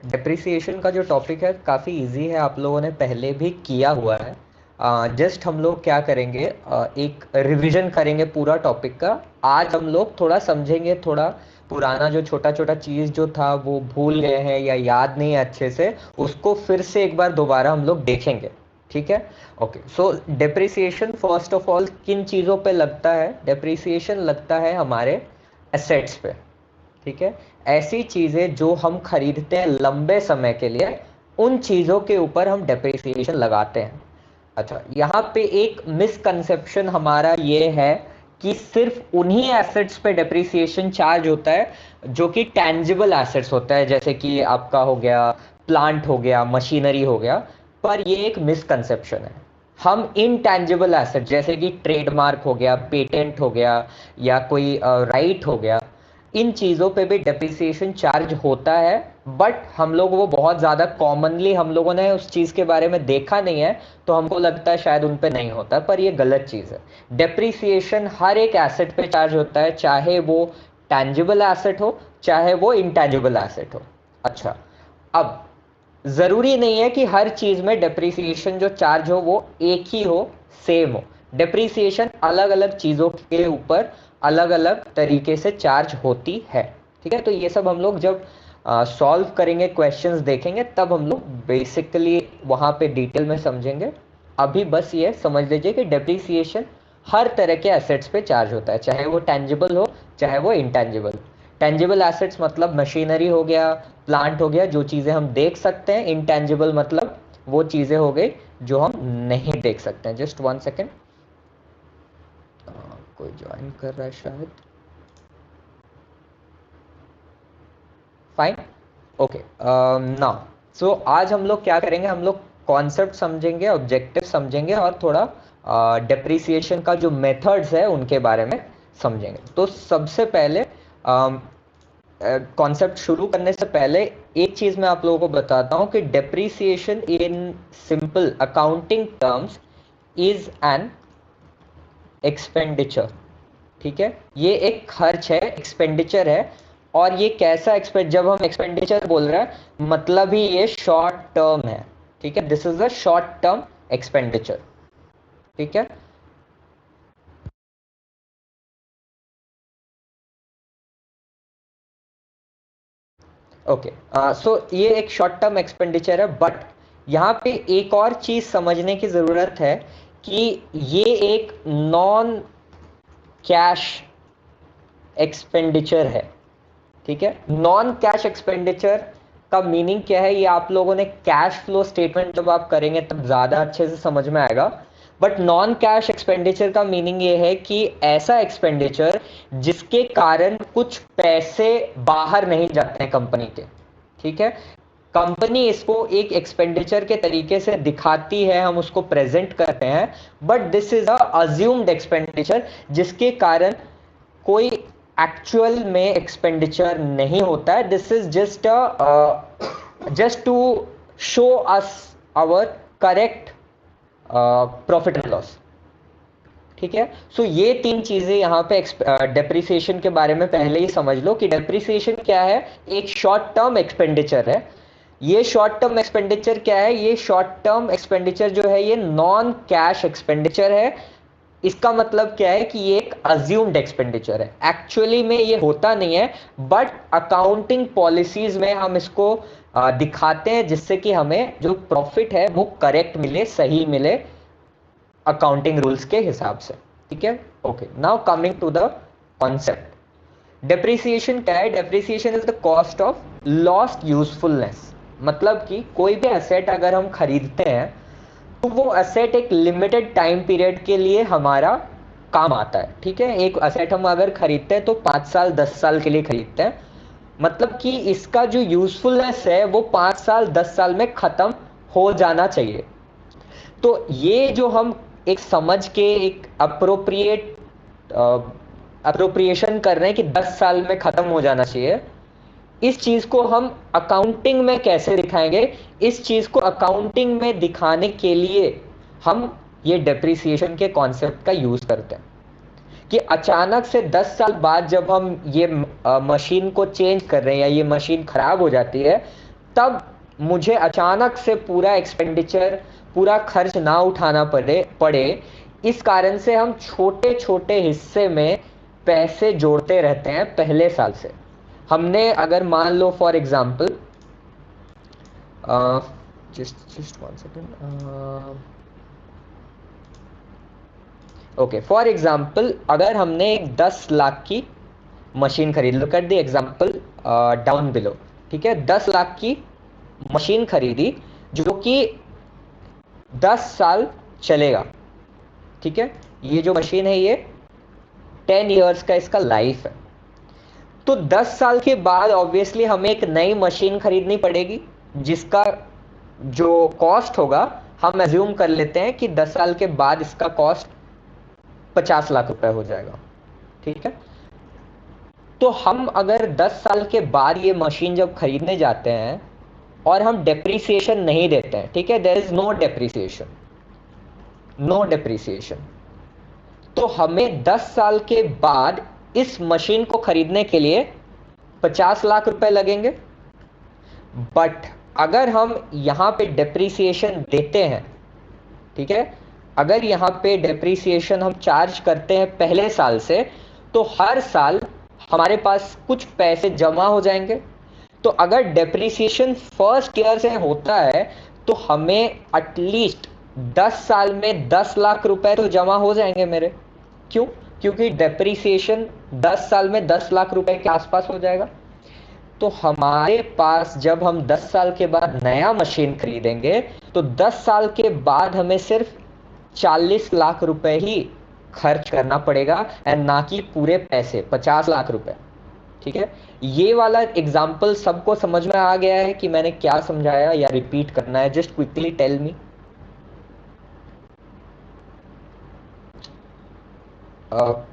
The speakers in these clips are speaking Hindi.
डेप्रिसिएशन का जो टॉपिक है काफ़ी इजी है, आप लोगों ने पहले भी किया हुआ है। जस्ट हम लोग क्या करेंगे, एक रिवीजन करेंगे पूरा टॉपिक का। आज हम लोग थोड़ा समझेंगे, थोड़ा पुराना जो छोटा छोटा चीज़ जो था वो भूल गए हैं या याद नहीं है अच्छे से, उसको फिर से एक बार दोबारा हम लोग देखेंगे। ठीक है। Okay, so depreciation first of all किन चीज़ों पे लगता है? डेप्रिसिएशन लगता है हमारे एसेट्स पे। ठीक है। ऐसी चीजें जो हम खरीदते हैं लंबे समय के लिए, उन चीजों के ऊपर हम डेप्रिसिएशन लगाते हैं। अच्छा, यहाँ पे एक मिसकंसेप्शन हमारा ये है कि सिर्फ उन्हीं एसेट्स पे डेप्रिसिएशन चार्ज होता है जो कि टैंजिबल एसेट्स होता है, जैसे कि आपका हो गया प्लांट, हो गया मशीनरी, हो गया। पर ये एक मिसकंसेप्शन है। हम इनटैंजिबल एसेट जैसे कि ट्रेडमार्क हो गया, पेटेंट हो गया, या कोई राइट हो गया, इन चीज़ों पे भी डेप्रिसिएशन चार्ज होता है। बट हम लोग वो बहुत ज़्यादा कॉमनली हम लोगों ने उस चीज़ के बारे में देखा नहीं है, तो हमको लगता है शायद उन पे नहीं होता, पर ये गलत चीज़ है। डेप्रिसिएशन हर एक एसेट पे चार्ज होता है, चाहे वो टैंजिबल एसेट हो, चाहे वो इंटैंजिबल एसेट हो। अच्छा, अब ज़रूरी नहीं है कि हर चीज़ में डेप्रिसिएशन जो चार्ज हो वो एक ही हो, सेम हो। डेप्रिसिएशन अलग अलग चीज़ों के ऊपर अलग अलग तरीके से चार्ज होती है। ठीक है, तो ये सब हम लोग जब सॉल्व करेंगे, क्वेश्चंस देखेंगे, तब हम लोग बेसिकली वहाँ पे डिटेल में समझेंगे। अभी बस ये समझ लीजिए कि डेप्रिसिएशन हर तरह के एसेट्स पे चार्ज होता है, चाहे वो टेंजिबल हो, चाहे वो इंटेंजिबल। टेंजिबल एसेट्स मतलब मशीनरी हो गया, प्लांट हो गया, जो चीज़ें हम देख सकते हैं। इंटेंजिबल मतलब वो चीज़ें हो गई जो हम नहीं देख सकते हैं। जस्ट वन सेकेंड, कोई ज्वाइन कर रहा है शायद। Fine, okay. नाउ, सो आज हम लोग क्या करेंगे, हम लोग कॉन्सेप्ट समझेंगे, ऑब्जेक्टिव समझेंगे, और थोड़ा डेप्रिसिएशन का जो मेथड्स है उनके बारे में समझेंगे। तो सबसे पहले कॉन्सेप्ट शुरू करने से पहले एक चीज़ मैं आप लोगों को बताता हूँ कि depreciation in simple accounting terms is an expenditure. ठीक है, ये एक खर्च है, एक्सपेंडिचर है। और ये कैसा एक्सपेंड, जब हम एक्सपेंडिचर बोल रहे हैं मतलब ही ये शॉर्ट टर्म है। ठीक है, this is a short term expenditure. ठीक है। ओके, सो ये एक शॉर्ट टर्म एक्सपेंडिचर है। बट यहाँ पे एक और चीज समझने की जरूरत है कि ये एक नॉन कैश एक्सपेंडिचर है। ठीक है, नॉन कैश एक्सपेंडिचर का मीनिंग क्या है, ये आप लोगों ने कैश फ्लो स्टेटमेंट जब आप करेंगे तब ज्यादा अच्छे से समझ में आएगा। बट नॉन कैश एक्सपेंडिचर का मीनिंग ये है कि ऐसा एक्सपेंडिचर जिसके कारण कुछ पैसे बाहर नहीं जाते हैं कंपनी के। ठीक है, कंपनी इसको एक एक्सपेंडिचर के तरीके से दिखाती है, हम उसको प्रेजेंट करते हैं, but this is a assumed expenditure, जिसके कारण कोई एक्चुअल में एक्सपेंडिचर नहीं होता है। This is just to show us our correct profit and loss. ठीक है, सो ये तीन चीजें यहाँ पे डेप्रिसिएशन के बारे में पहले ही समझ लो कि डेप्रिसिएशन क्या है, एक शॉर्ट टर्म एक्सपेंडिचर है। ये शॉर्ट टर्म एक्सपेंडिचर क्या है, ये शॉर्ट टर्म एक्सपेंडिचर जो है ये नॉन कैश एक्सपेंडिचर है। इसका मतलब क्या है कि ये एक अज्यूम्ड एक्सपेंडिचर है, एक्चुअली में ये होता नहीं है, बट अकाउंटिंग पॉलिसीज में हम इसको दिखाते हैं, जिससे कि हमें जो प्रॉफिट है वो करेक्ट मिले, सही मिले अकाउंटिंग रूल्स के हिसाब से। ठीक है, okay. Now coming to the concept, depreciation क्या है? Depreciation is the cost of lost usefulness. मतलब कि कोई भी एसेट अगर हम खरीदते हैं तो वो एसेट एक लिमिटेड टाइम पीरियड के लिए हमारा काम आता है। ठीक है, एक एसेट हम अगर खरीदते हैं तो 5 साल 10 साल के लिए खरीदते हैं, मतलब कि इसका जो यूजफुलनेस है वो 5 साल 10 साल में खत्म हो जाना चाहिए। तो ये जो हम एक समझ के एक अप्रोप्रिएशन कर रहे हैं कि 10 साल में खत्म हो जाना चाहिए, इस चीज को हम अकाउंटिंग में कैसे दिखाएंगे? इस चीज को अकाउंटिंग में दिखाने के लिए हम ये डेप्रिसिएशन के कॉन्सेप्ट का यूज करते हैं कि अचानक से 10 साल बाद जब हम ये मशीन को चेंज कर रहे हैं या ये मशीन खराब हो जाती है, तब मुझे अचानक से पूरा एक्सपेंडिचर, पूरा खर्च ना उठाना पड़े। इस कारण से हम छोटे छोटे हिस्से में पैसे जोड़ते रहते हैं पहले साल से। हमने अगर मान लो for example, just one second, okay, for example अगर हमने एक 10 लाख की मशीन खरीद लो, कर दी एग्जांपल डाउन बिलो, ठीक है, 10 लाख की मशीन खरीदी जो कि 10 साल चलेगा, ठीक है, ये जो मशीन है ये 10 इयर्स का इसका लाइफ है। तो 10 साल के बाद ऑब्वियसली हमें एक नई मशीन खरीदनी पड़ेगी जिसका जो कॉस्ट होगा, हम एज्यूम कर लेते हैं कि 10 साल के बाद इसका कॉस्ट 50 लाख रुपए हो जाएगा, ठीक है। तो हम अगर 10 साल के बाद ये मशीन जब खरीदने जाते हैं और हम डेप्रिसिएशन नहीं देते हैं, ठीक है, there is no depreciation, no depreciation, तो हमें 10 साल के बाद इस मशीन को खरीदने के लिए 50 लाख रुपए लगेंगे। बट अगर हम यहां पे डेप्रिसिएशन देते हैं, ठीक है, अगर यहां पे डेप्रिसिएशन हम चार्ज करते हैं पहले साल से, तो हर साल हमारे पास कुछ पैसे जमा हो जाएंगे। तो अगर डेप्रिसिएशन फर्स्ट ईयर से होता है तो हमें एटलीस्ट 10 साल में 10 लाख रुपए तो जमा हो जाएंगे मेरे। क्यों? क्योंकि डेप्रिसिएशन 10 साल में 10 लाख रुपए के आसपास हो जाएगा। तो हमारे पास जब हम 10 साल के बाद नया मशीन खरीदेंगे तो 10 साल के बाद हमें सिर्फ 40 लाख रुपए ही खर्च करना पड़ेगा, एंड ना कि पूरे पैसे 50 लाख रुपए, ठीक है। ये वाला एग्जाम्पल सबको समझ में आ गया है कि मैंने क्या समझाया, या रिपीट करना है? Just quickly tell me.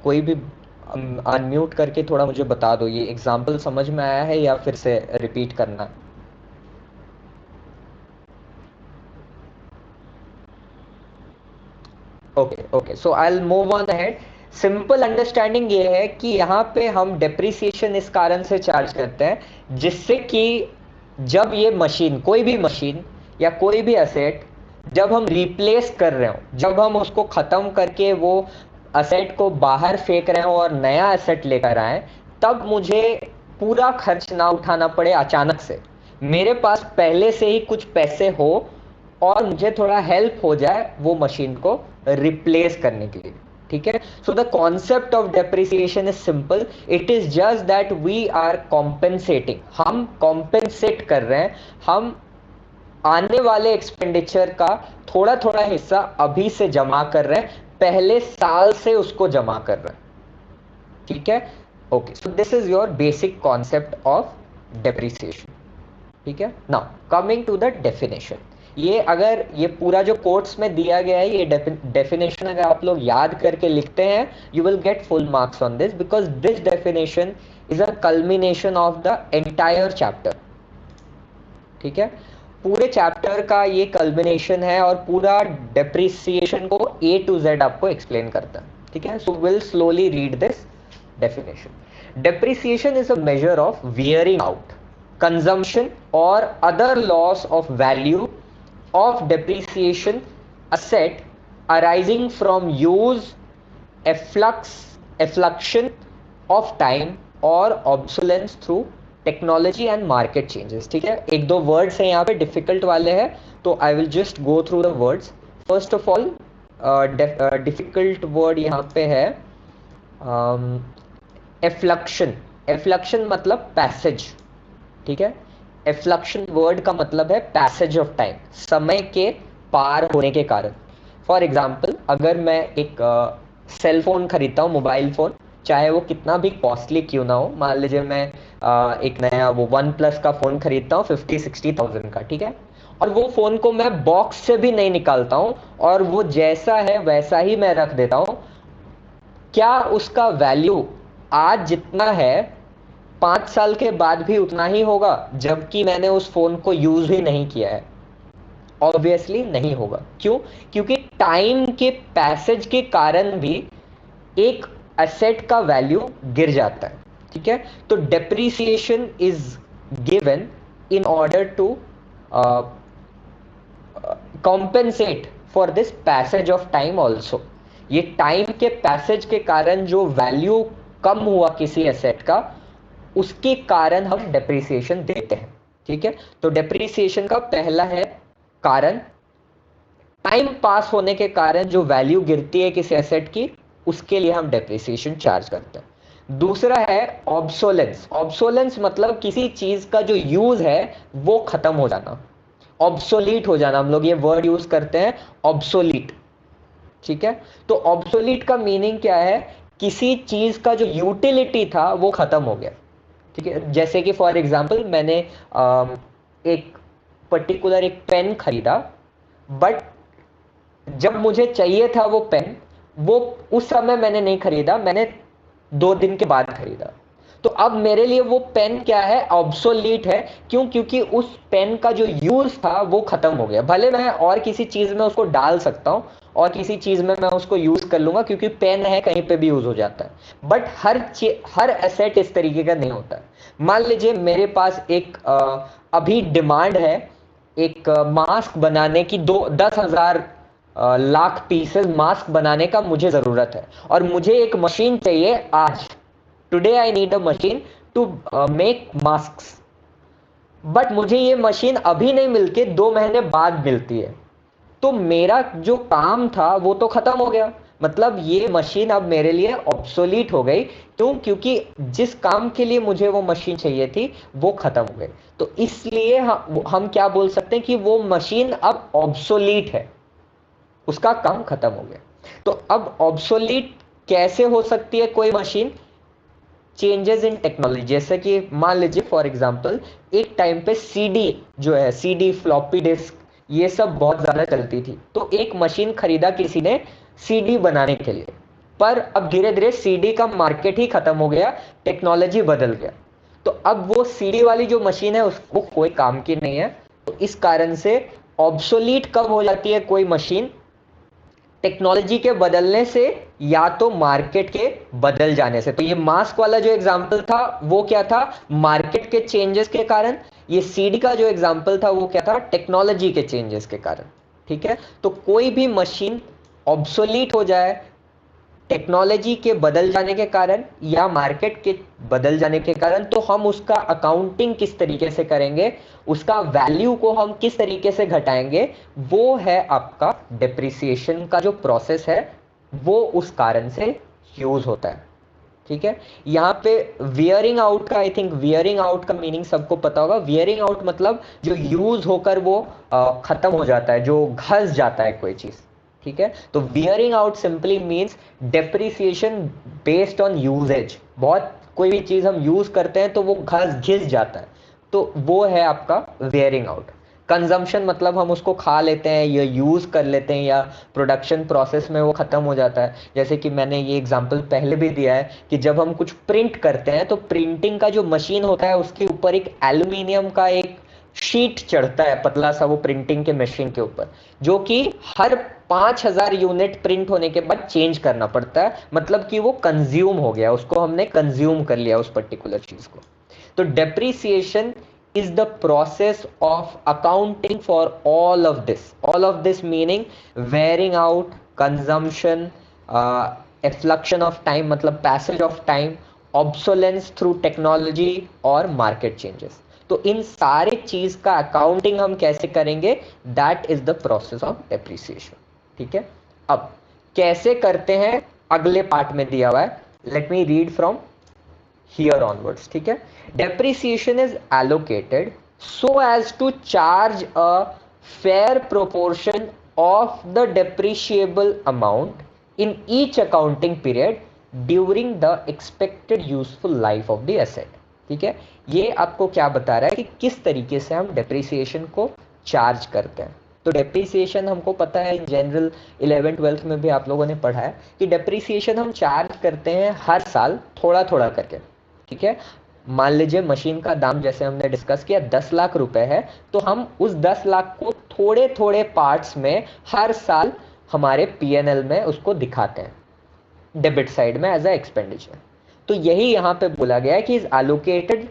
कोई भी अनम्यूट करके थोड़ा मुझे बता दो, ये एग्जाम्पल समझ में आया है या फिर से रिपीट करना है? Okay, so I will move on ahead. Simple understanding ये है कि यहाँ पे हम डेप्रिसिएशन इस कारण से चार्ज करते हैं जिससे कि जब ये मशीन, कोई भी मशीन या कोई भी असेट जब हम रिप्लेस कर रहे हो, जब हम उसको खत्म करके वो असेट को बाहर फेंक रहे हो और नया असेट लेकर आए, तब मुझे पूरा खर्च ना उठाना पड़े अचानक से, मेरे पास पहले से ही कुछ पैसे हो और मुझे थोड़ा हेल्प हो जाए वो मशीन को रिप्लेस करने के लिए, ठीक है। So the concept of depreciation is simple, it is just that we are compensating, हम कॉम्पेंसेट कर रहे हैं, हम आने वाले एक्सपेंडिचर का थोड़ा थोड़ा हिस्सा अभी से जमा कर रहे हैं, पहले साल से उसको जमा कर रहे हैं, ठीक है। Okay, so this is your basic concept of depreciation, ठीक है। Now coming to the definition, ये अगर ये पूरा जो कोट्स में दिया गया है, ये डेफिनेशन अगर आप लोग याद करके लिखते हैं, you will get full marks on this, because this definition is a culmination of the entire chapter, ठीक है। पूरे चैप्टर का ये कल्मिनेशन है और पूरा डेप्रिसिएशन को A to Z आपको एक्सप्लेन करता है, ठीक है। So will slowly read this definition. Depreciation is a measure of wearing out, consumption or other loss of value of depreciation asset arising from use, effluxion of time or obsolescence through technology and market changes, ठीक है। एक दो वर्ड्स हैं यहाँ पे डिफिकल्ट वाले हैं, तो I will just go through the words. First of all difficult word यहाँ पे है एफ्लक्शन। एफ्लक्शन मतलब पैसेज, ठीक है। एफ्लक्शन वर्ड का मतलब है पैसेज ऑफ टाइम, समय के पार होने के कारण। फॉर एग्जाम्पल अगर मैं एक सेल फोन खरीदता हूँ, मोबाइल फोन, चाहे वो कितना भी कॉस्टली क्यों ना हो, मान लीजिए मैं एक नया वो OnePlus का फ़ोन खरीदता हूँ 50-60,000 का, ठीक है, और वो फ़ोन को मैं बॉक्स से भी नहीं निकालता हूँ और वो जैसा है वैसा ही मैं रख देता हूँ, क्या उसका वैल्यू आज जितना है 5 साल के बाद भी उतना ही होगा जबकि मैंने उस फ़ोन को यूज़ ही नहीं किया है? ऑब्वियसली नहीं होगा। क्यों? क्योंकि टाइम के पैसेज के कारण भी एक एसेट का वैल्यू गिर जाता है, ठीक है। तो depreciation is given in order to compensate for this passage of time also. ये टाइम के पैसेज के कारण जो वैल्यू कम हुआ किसी एसेट का, उसके कारण हम डेप्रिसिएशन देते हैं। ठीक है, तो डेप्रिसिएशन का पहला है कारण, टाइम पास होने के कारण जो वैल्यू गिरती है किसी एसेट की, उसके लिए हम डेप्रिसिएशन चार्ज करते हैं। दूसरा है ऑब्सोलेंस। ऑब्सोलेंस मतलब किसी चीज का जो यूज है वो खत्म हो जाना, ऑब्सोलीट हो जाना। हम लोग ये वर्ड यूज करते हैं ऑब्सोलीट। ठीक है, तो ऑब्सोलीट का मीनिंग क्या है, किसी चीज का जो यूटिलिटी था वो खत्म हो गया। ठीक है, जैसे कि फॉर एग्जांपल मैंने एक पर्टिकुलर एक पेन खरीदा, बट जब मुझे चाहिए था वो पेन, वो उस समय मैंने नहीं खरीदा, मैंने 2 दिन के बाद खरीदा। तो अब मेरे लिए वो पेन क्या है, ऑब्सोलीट है। क्यों? क्योंकि उस पेन का जो यूज था वो खत्म हो गया। भले मैं और किसी चीज में उसको डाल सकता हूं और किसी चीज में मैं उसको यूज कर लूंगा, क्योंकि पेन है कहीं पे भी यूज हो जाता है, बट हर एसेट इस तरीके का नहीं होता है। मान लीजिए मेरे पास एक अभी डिमांड है एक मास्क बनाने की, 10,000 लाख पीसेस मास्क बनाने का मुझे जरूरत है, और मुझे एक मशीन चाहिए आज। Today I need a machine to make mask, but मुझे ये मशीन अभी नहीं मिलके 2 महीने बाद मिलती है। तो मेरा जो काम था वो तो खत्म हो गया, मतलब ये मशीन अब मेरे लिए ऑब्सोलीट हो गई। क्यों? क्योंकि जिस काम के लिए मुझे वो मशीन चाहिए थी वो खत्म हो गई। तो इसलिए हम क्या बोल सकते हैं कि वो मशीन अब ऑब्सोलीट है, उसका काम खत्म हो गया। तो अब ऑब्सोलीट कैसे हो सकती है कोई मशीन? Changes in technology. जैसे कि मान लीजिए फॉर एग्जांपल एक टाइम पे सीडी जो है, सीडी, फ्लॉपी डिस्क, ये सब बहुत ज्यादा चलती थी। तो एक मशीन खरीदा किसी ने सीडी बनाने के लिए, पर अब धीरे धीरे सीडी का मार्केट ही खत्म हो गया, टेक्नोलॉजी बदल गया। तो अब वो सीडी वाली जो मशीन है उसको कोई काम की नहीं है। तो इस कारण से ऑब्सोलीट कब हो जाती है कोई मशीन? टेक्नोलॉजी के बदलने से या तो मार्केट के बदल जाने से। तो ये मास्क वाला जो एग्जांपल था वो क्या था? मार्केट के चेंजेस के कारण। ये सीडी का जो एग्जांपल था वो क्या था? टेक्नोलॉजी के चेंजेस के कारण। ठीक है, तो कोई भी मशीन ऑब्सोलीट हो जाए टेक्नोलॉजी के बदल जाने के कारण या मार्केट के बदल जाने के कारण, तो हम उसका अकाउंटिंग किस तरीके से करेंगे, उसका वैल्यू को हम किस तरीके से घटाएंगे, वो है आपका डेप्रिसिएशन का जो प्रोसेस है, वो उस कारण से यूज होता है। ठीक है, यहाँ पे वियरिंग आउट का, आई थिंक वियरिंग आउट का मीनिंग सबको पता होगा। वियरिंग आउट मतलब जो यूज होकर वो खत्म हो जाता है, जो घस जाता है कोई चीज। ठीक है, तो wearing out simply means depreciation based on usage. बहुत कोई भी चीज हम यूज करते हैं तो वो घिस जाता है, तो वो है आपका वियरिंग आउट। कंजम्पशन मतलब हम उसको खा लेते हैं या यूज कर लेते हैं, या प्रोडक्शन प्रोसेस में वो खत्म हो जाता है। जैसे कि मैंने ये एग्जांपल पहले भी दिया है कि जब हम कुछ प्रिंट करते हैं तो प्रिंटिंग का जो मशीन होता है उसके ऊपर एक एल्यूमिनियम का एक शीट चढ़ता है, पतला सा, वो प्रिंटिंग के मशीन के ऊपर, जो कि हर 5,000 यूनिट प्रिंट होने के बाद चेंज करना पड़ता है। मतलब कि वो कंज्यूम हो गया, उसको हमने कंज्यूम कर लिया उस पर्टिकुलर चीज को। तो depreciation is the process of accounting for all of this meaning wearing out, consumption, effluxion of time मतलब passage of time, obsolescence through technology और market changes। तो इन सारे चीज का अकाउंटिंग हम कैसे करेंगे, that is the process of depreciation. ठीक है, अब कैसे करते हैं अगले पार्ट में दिया हुआ है, let me read from here onwards। ठीक है, depreciation is allocated so as to charge a fair proportion of the depreciable amount in each accounting period during the expected useful life of the asset। ठीक है, ये आपको क्या बता रहा है कि किस तरीके से हम डेप्रिसिएशन को चार्ज करते हैं। तो डेप्रिसिएशन हमको पता है, इन जनरल 11th-12th में भी आप लोगों ने पढ़ा है कि डेप्रिसिएशन हम चार्ज करते हैं हर साल थोड़ा थोड़ा करके। ठीक है, मान लीजिए मशीन का दाम जैसे हमने डिस्कस किया 10 लाख रुपए है, तो हम उस 10 लाख को थोड़े थोड़े पार्ट्स में हर साल हमारे पीएनएल में उसको दिखाते हैं, डेबिट साइड में एज अ एक्सपेंडिचर। तो यही यहाँ पे बोला गया है कि is allocated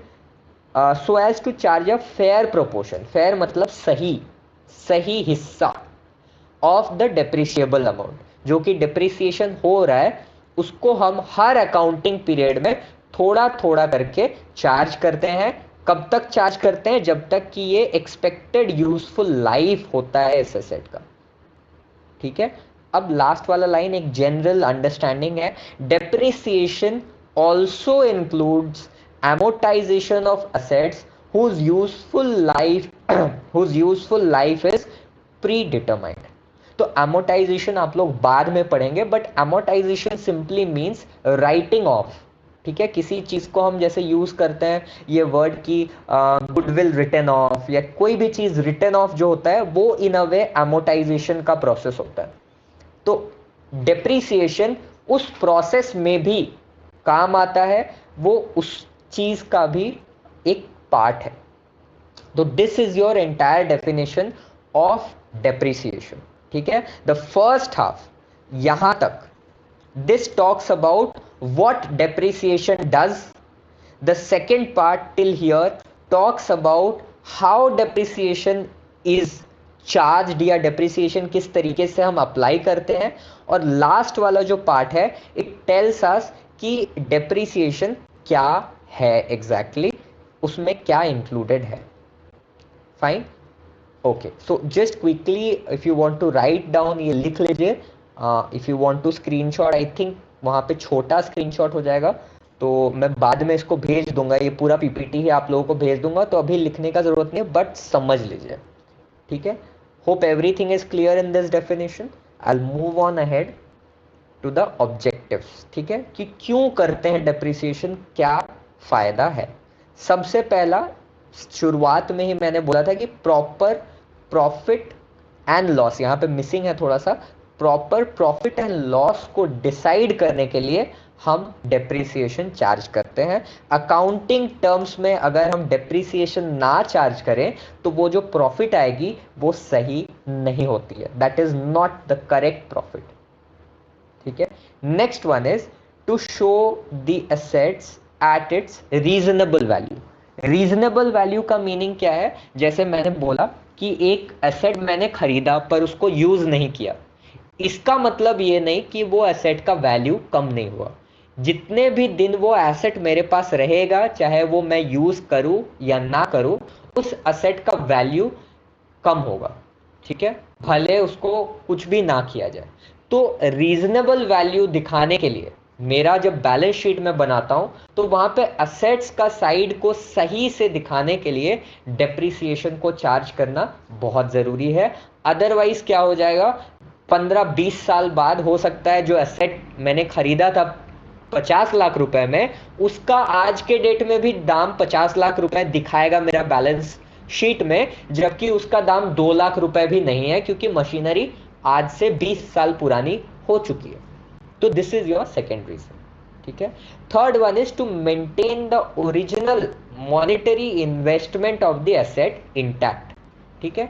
so as to charge a fair proportion, fair मतलब सही, सही हिस्सा ऑफ द डेप्रिशिएबल अमाउंट, जो कि डिप्रिसिएशन हो रहा है उसको हम हर अकाउंटिंग पीरियड में थोड़ा थोड़ा करके चार्ज करते हैं। कब तक चार्ज करते हैं? जब तक कि ये एक्सपेक्टेड यूजफुल लाइफ होता है इस एसेट का। ठीक है, अब लास्ट वाला लाइन एक जनरल अंडरस्टैंडिंग है, depreciation also includes amortization of assets whose useful life whose useful life is predetermined। तो amortization आप लोग बाद में पढ़ेंगे, but amortization simply means writing off। ठीक है, किसी चीज को हम जैसे यूज करते हैं ये वर्ड की गुडविल रिटन ऑफ, या कोई भी चीज रिटन ऑफ जो होता है वो इन अ वे amortization का प्रोसेस होता है। तो डेप्रिसिएशन उस प्रोसेस में भी काम आता है, वो उस चीज का भी एक पार्ट है। तो this is your entire definition of depreciation. ठीक है, द फर्स्ट हाफ यहां तक, this talks about what depreciation does. The second part till here talks about how depreciation is charge, या डेप्रिसिएशन किस तरीके से हम अप्लाई करते हैं। और लास्ट वाला जो पार्ट है, इट टेल्स अस कि डेप्रिसिएशन क्या है एग्जैक्टली, उसमें क्या इंक्लूडेड है। Fine, okay, so just quickly if you want to write down, ये लिख लीजिए। If you want to screenshot, I think वहां पे छोटा स्क्रीनशॉट हो जाएगा, तो मैं बाद में इसको भेज दूंगा, ये पूरा पीपीटी ही आप लोगों को भेज दूंगा, तो अभी लिखने का जरूरत नहीं है, बट समझ लीजिए। ठीक है, hope everything is clear in this definition. I will move on ahead to the objectives. ठीक है, कि क्यों करते हैं डेप्रिसिएशन, क्या फायदा है। सबसे पहला, शुरुआत में ही मैंने बोला था कि प्रॉपर प्रॉफिट एंड लॉस, यहां पे मिसिंग है थोड़ा सा, प्रॉपर प्रॉफिट एंड लॉस को डिसाइड करने के लिए हम डेप्रिसिएशन चार्ज करते हैं। अकाउंटिंग टर्म्स में अगर हम डेप्रिसिएशन ना चार्ज करें तो वो जो प्रॉफिट आएगी वो सही नहीं होती है, that is not the correct profit. ठीक है, next one is to show the assets at its reasonable value. Reasonable value का मीनिंग क्या है? जैसे मैंने बोला कि एक एसेट मैंने खरीदा पर उसको यूज नहीं किया, इसका मतलब ये नहीं कि वो एसेट का वैल्यू कम नहीं हुआ। जितने भी दिन वो एसेट मेरे पास रहेगा, चाहे वो मैं यूज करूं या ना करूं, उस एसेट का वैल्यू कम होगा। ठीक है, भले उसको कुछ भी ना किया जाए। तो रीजनेबल वैल्यू दिखाने के लिए मेरा जब बैलेंस शीट में बनाता हूं तो वहां पे असेट्स का साइड को सही से दिखाने के लिए डेप्रिसिएशन को चार्ज करना बहुत जरूरी है। अदरवाइज क्या हो जाएगा, 15-20 साल बाद हो सकता है जो एसेट मैंने खरीदा था 50 लाख रुपए में, उसका आज के डेट में भी दाम 50 लाख रुपए दिखाएगा मेरा बैलेंस शीट में, जबकि उसका दाम 2 लाख रुपए भी नहीं है, क्योंकि मशीनरी आज से 20 साल पुरानी हो चुकी है। तो this is your second reason. ठीक है, third one is to maintain the original monetary investment of the asset intact. ठीक है,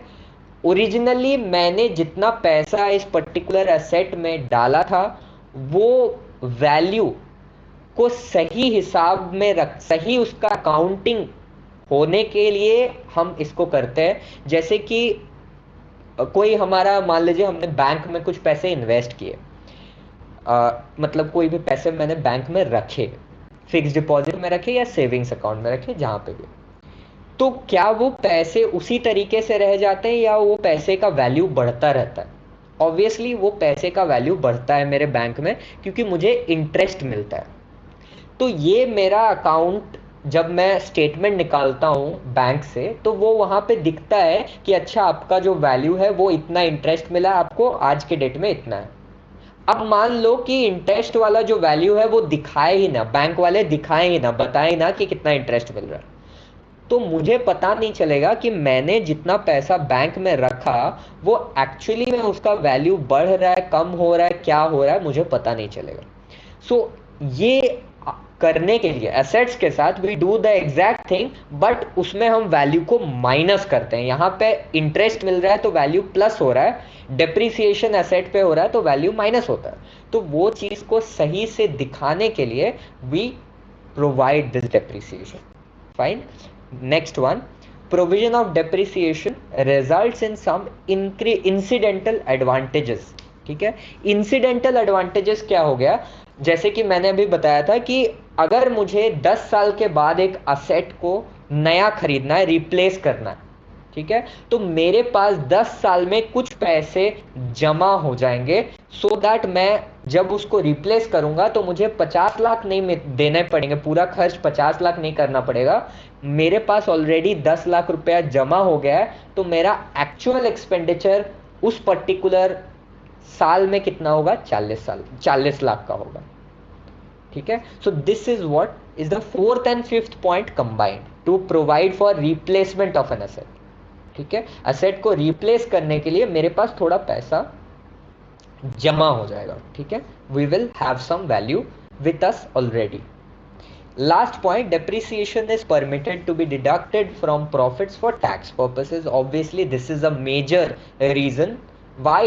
ओरिजिनली मैंने जितना पैसा इस पर्टिकुलर एसेट में डाला था वो वैल्यू को सही हिसाब में रख, सही उसका अकाउंटिंग होने के लिए हम इसको करते हैं। जैसे कि कोई हमारा, मान लीजिए हमने बैंक में कुछ पैसे इन्वेस्ट किए, मतलब कोई भी पैसे मैंने बैंक में रखे, फिक्स डिपॉजिट में रखे या सेविंग्स अकाउंट में रखे, जहां पे भी, तो क्या वो पैसे उसी तरीके से रह जाते हैं या वो पैसे का वैल्यू बढ़ता रहता है? ऑब्वियसली वो पैसे का वैल्यू बढ़ता है मेरे बैंक में, क्योंकि मुझे इंटरेस्ट मिलता है। तो ये मेरा अकाउंट, जब मैं स्टेटमेंट निकालता हूँ बैंक से, तो वो वहां पे दिखता है कि अच्छा आपका जो वैल्यू है वो इतना इंटरेस्ट मिला आपको, आज के डेट में इतना है। अब मान लो कि इंटरेस्ट वाला जो वैल्यू है वो दिखाए ही ना, बैंक वाले दिखाए ही ना, बताए ना कि कितना इंटरेस्ट मिल रहा है, तो मुझे पता नहीं चलेगा कि मैंने जितना पैसा बैंक में रखा वो एक्चुअली में उसका वैल्यू बढ़ रहा है, कम हो रहा है, क्या हो रहा है, मुझे पता नहीं चलेगा। सो ये करने के लिए एसेट्स के साथ we do the exact thing, but उसमें हम वैल्यू को माइनस करते हैं। यहाँ पे इंटरेस्ट मिल रहा है तो वैल्यू प्लस हो रहा है, डेप्रिसिएशन एसेट पे हो रहा है तो वैल्यू माइनस होता है। तो वो चीज को सही से दिखाने के लिए we provide this depreciation. Fine, next one, provision of depreciation results in some incidental advantages. ठीक है, इंसिडेंटल एडवांटेजेस क्या हो गया, जैसे कि मैंने अभी बताया था कि अगर मुझे 10 साल के बाद एक असेट को नया खरीदना है, रिप्लेस करना है, ठीक है, तो मेरे पास 10 साल में कुछ पैसे जमा हो जाएंगे, सो दैट मैं जब उसको रिप्लेस करूंगा तो मुझे 50 लाख नहीं देने पड़ेंगे, पूरा खर्च 50 लाख नहीं करना पड़ेगा, मेरे पास ऑलरेडी 10 लाख रुपया जमा हो गया है, तो मेरा एक्चुअल एक्सपेंडिचर उस पर्टिकुलर साल में कितना होगा, 40 लाख का होगा। ठीक है, so this is what is the fourth and fifth point combined to provide for replacement of an asset. ठीक है, एसेट को रिप्लेस करने के लिए मेरे पास थोड़ा पैसा जमा हो जाएगा। ठीक है, we will have some value with us already. Last point, depreciation is permitted to be deducted from profits for tax purposes. Obviously this is a major reason why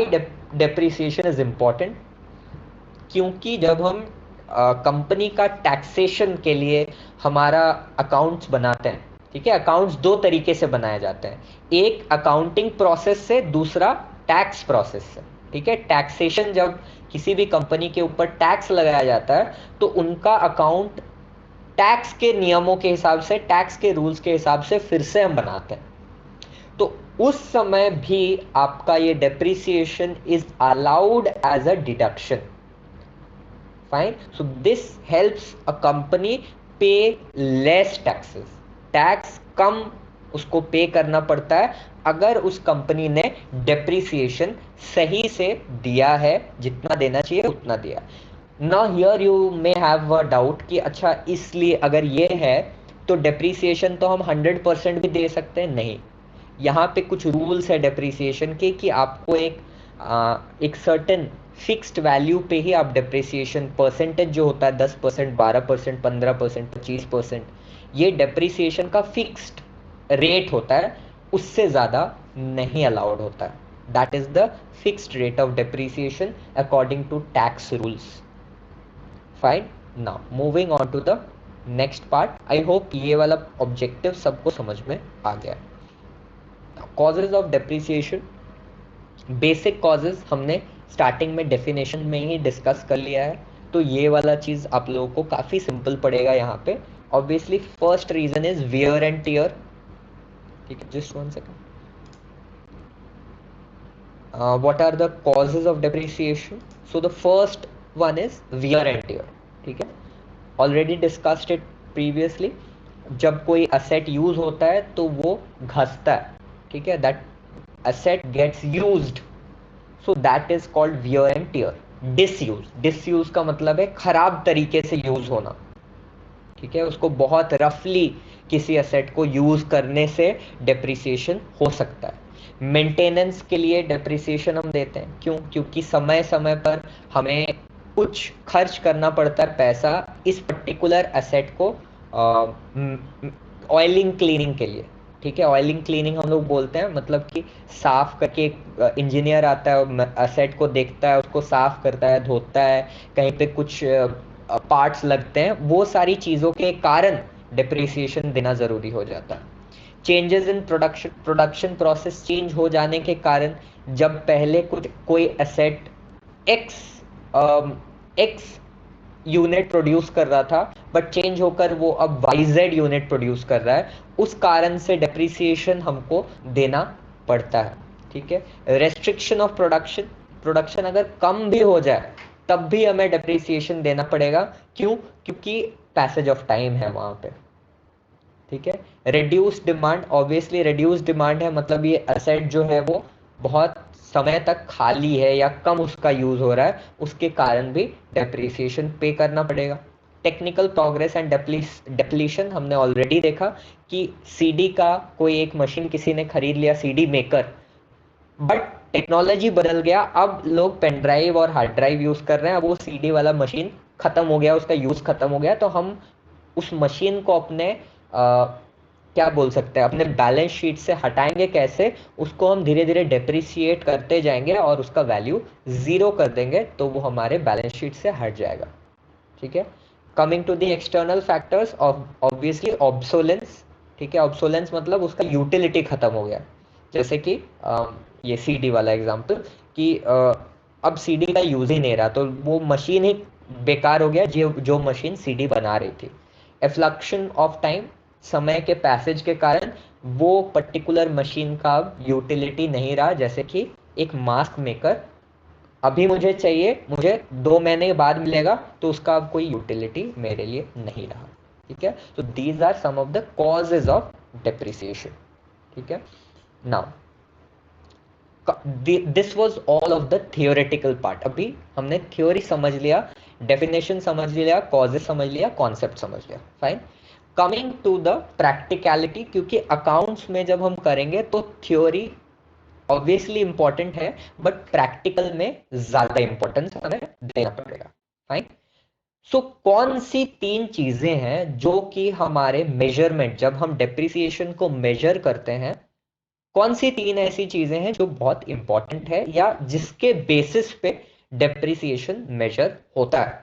depreciation is important, क्योंकि जब हम कंपनी का टैक्सेशन के लिए हमारा अकाउंट्स बनाते हैं, ठीक है, अकाउंट्स दो तरीके से बनाए जाते हैं, एक अकाउंटिंग प्रोसेस से, दूसरा टैक्स प्रोसेस से। ठीक है, टैक्सेशन जब किसी भी कंपनी के ऊपर टैक्स लगाया जाता है तो उनका अकाउंट टैक्स के नियमों के हिसाब से, टैक्स के रूल्स के हिसाब से फिर से हम बनाते हैं, तो उस समय भी आपका ये depreciation is allowed as a deduction. Fine, so this helps a company pay less taxes, tax कम उसको पे करना पड़ता है अगर उस कंपनी ने डेप्रिसिएशन सही से दिया है, जितना देना चाहिए उतना दिया। ना here you may have a doubt कि अच्छा इसलिए अगर ये है तो डेप्रिसिएशन तो हम 100% भी दे सकते हैं, नहीं, यहाँ पे कुछ रूल्स है डेप्रिसिएशन के कि आपको एक सर्टेन फिक्स्ड वैल्यू पे ही आप डेप्रिसिएशन परसेंटेज जो होता है 10%, 12%, 15%, 25%, ये डेप्रिसिएशन का फिक्स्ड रेट होता है, उससे ज़्यादा नहीं अलाउड होता है। That is the fixed rate of depreciation according to tax rules. Fine, now moving on to the next part. I hope ये वाला ऑब्जेक्टिव सबको समझ में आ गया। Causes of depreciation, basic causes हमने स्टार्टिंग में डेफिनेशन में ही डिस्कस कर लिया है, तो ये वाला चीज आप लोगों को काफी सिंपल पड़ेगा यहाँ पे। Obviously first reason is wear and tear. ठीक है, just one second. What are the causes of depreciation? So the first one is wear and tear. ठीक है, ऑलरेडी डिस्कस्ड इट प्रीवियसली। जब कोई असेट यूज होता है तो वो घसता है, ठीक है, that asset gets used, so that is called wear and tear. Disuse का मतलब है खराब तरीके से यूज होना। ठीक है, उसको बहुत रफली किसी असेट को यूज करने से डेप्रिसिएशन हो सकता है। मेंटेनेंस के लिए डेप्रिसिएशन हम देते हैं, क्यों? क्योंकि समय समय पर हमें कुछ खर्च करना पड़ता है पैसा इस पर्टिकुलर असेट को ऑयलिंग क्लीनिंग के लिए। ठीक है, ऑयलिंग क्लीनिंग हम लोग बोलते हैं, मतलब कि साफ करके इंजीनियर आता है, असेट को देखता है, उसको साफ करता है, धोता है, कहीं पे कुछ पार्ट्स लगते हैं, वो सारी चीज़ों के कारण डिप्रिसिएशन देना ज़रूरी हो जाता है। Changes in production process change हो जाने के कारण, जब पहले कोई एसेट एक्स यूनिट प्रोड्यूस कर रहा था बट चेंज होकर वो अब YZ यूनिट प्रोड्यूस कर रहा है, उस कारण से डेप्रिसिएशन हमको देना पड़ता है। ठीक है, रेस्ट्रिक्शन ऑफ प्रोडक्शन अगर कम भी हो जाए तब भी हमें डेप्रिसिएशन देना पड़ेगा, क्यों? क्योंकि पैसेज ऑफ टाइम है वहां पे। ठीक है, reduce demand, obviously reduce demand है, मतलब ये एसेट जो है वो बहुत समय तक खाली है या कम उसका यूज हो रहा है, उसके कारण भी डेप्रिसिएशन पे करना पड़ेगा। टेक्निकल प्रोग्रेस एंड डेप्लीशन, हमने ऑलरेडी देखा कि सीडी का कोई एक मशीन किसी ने खरीद लिया, सीडी मेकर, बट टेक्नोलॉजी बदल गया, अब लोग पेन ड्राइव और हार्ड ड्राइव यूज कर रहे हैं, अब वो सीडी वाला मशीन खत्म हो गया, उसका यूज खत्म हो गया, तो हम उस मशीन को अपने क्या बोल सकते हैं, अपने बैलेंस शीट से हटाएंगे कैसे? उसको हम धीरे धीरे डेप्रिसिएट करते जाएंगे और उसका वैल्यू 0 कर देंगे, तो वो हमारे बैलेंस शीट से हट जाएगा। ठीक है, coming to the external factors, obviously obsolescence. ठीक है, ऑब्सोलेंस मतलब उसका यूटिलिटी खत्म हो गया। जैसे कि ये सीडी वाला एग्जांपल, कि अब सीडी का यूज ही नहीं रहा, तो वो मशीन ही बेकार हो गया जो जो मशीन सीडी बना रही थी। एफ्लक्शन ऑफ टाइम, समय के पैसेज के कारण वो पर्टिकुलर मशीन का यूटिलिटी नहीं रहा। जैसे कि एक मास्क मेकर, अभी मुझे चाहिए, मुझे 2 महीने बाद मिलेगा, तो उसका अब कोई यूटिलिटी मेरे लिए नहीं रहा। ठीक है, तो these are some of the causes of depreciation. ठीक है, now this was all of the theoretical part. अभी हमने थ्योरी समझ लिया, डेफिनेशन समझ लिया, कॉजेज समझ लिया, कॉन्सेप्ट समझ लिया, fine. Coming to the practicality, क्योंकि अकाउंट्स में जब हम करेंगे तो थ्योरी ऑब्वियसली इंपॉर्टेंट है, बट प्रैक्टिकल में ज्यादा इंपॉर्टेंस हमें देना पड़ेगा, फाइन। सो कौन सी 3 चीजें हैं जो कि हमारे मेजरमेंट, जब हम डेप्रिसिएशन को मेजर करते हैं, कौन सी 3 ऐसी चीजें हैं जो बहुत इंपॉर्टेंट है या जिसके बेसिस पे डेप्रिसिएशन मेजर होता है,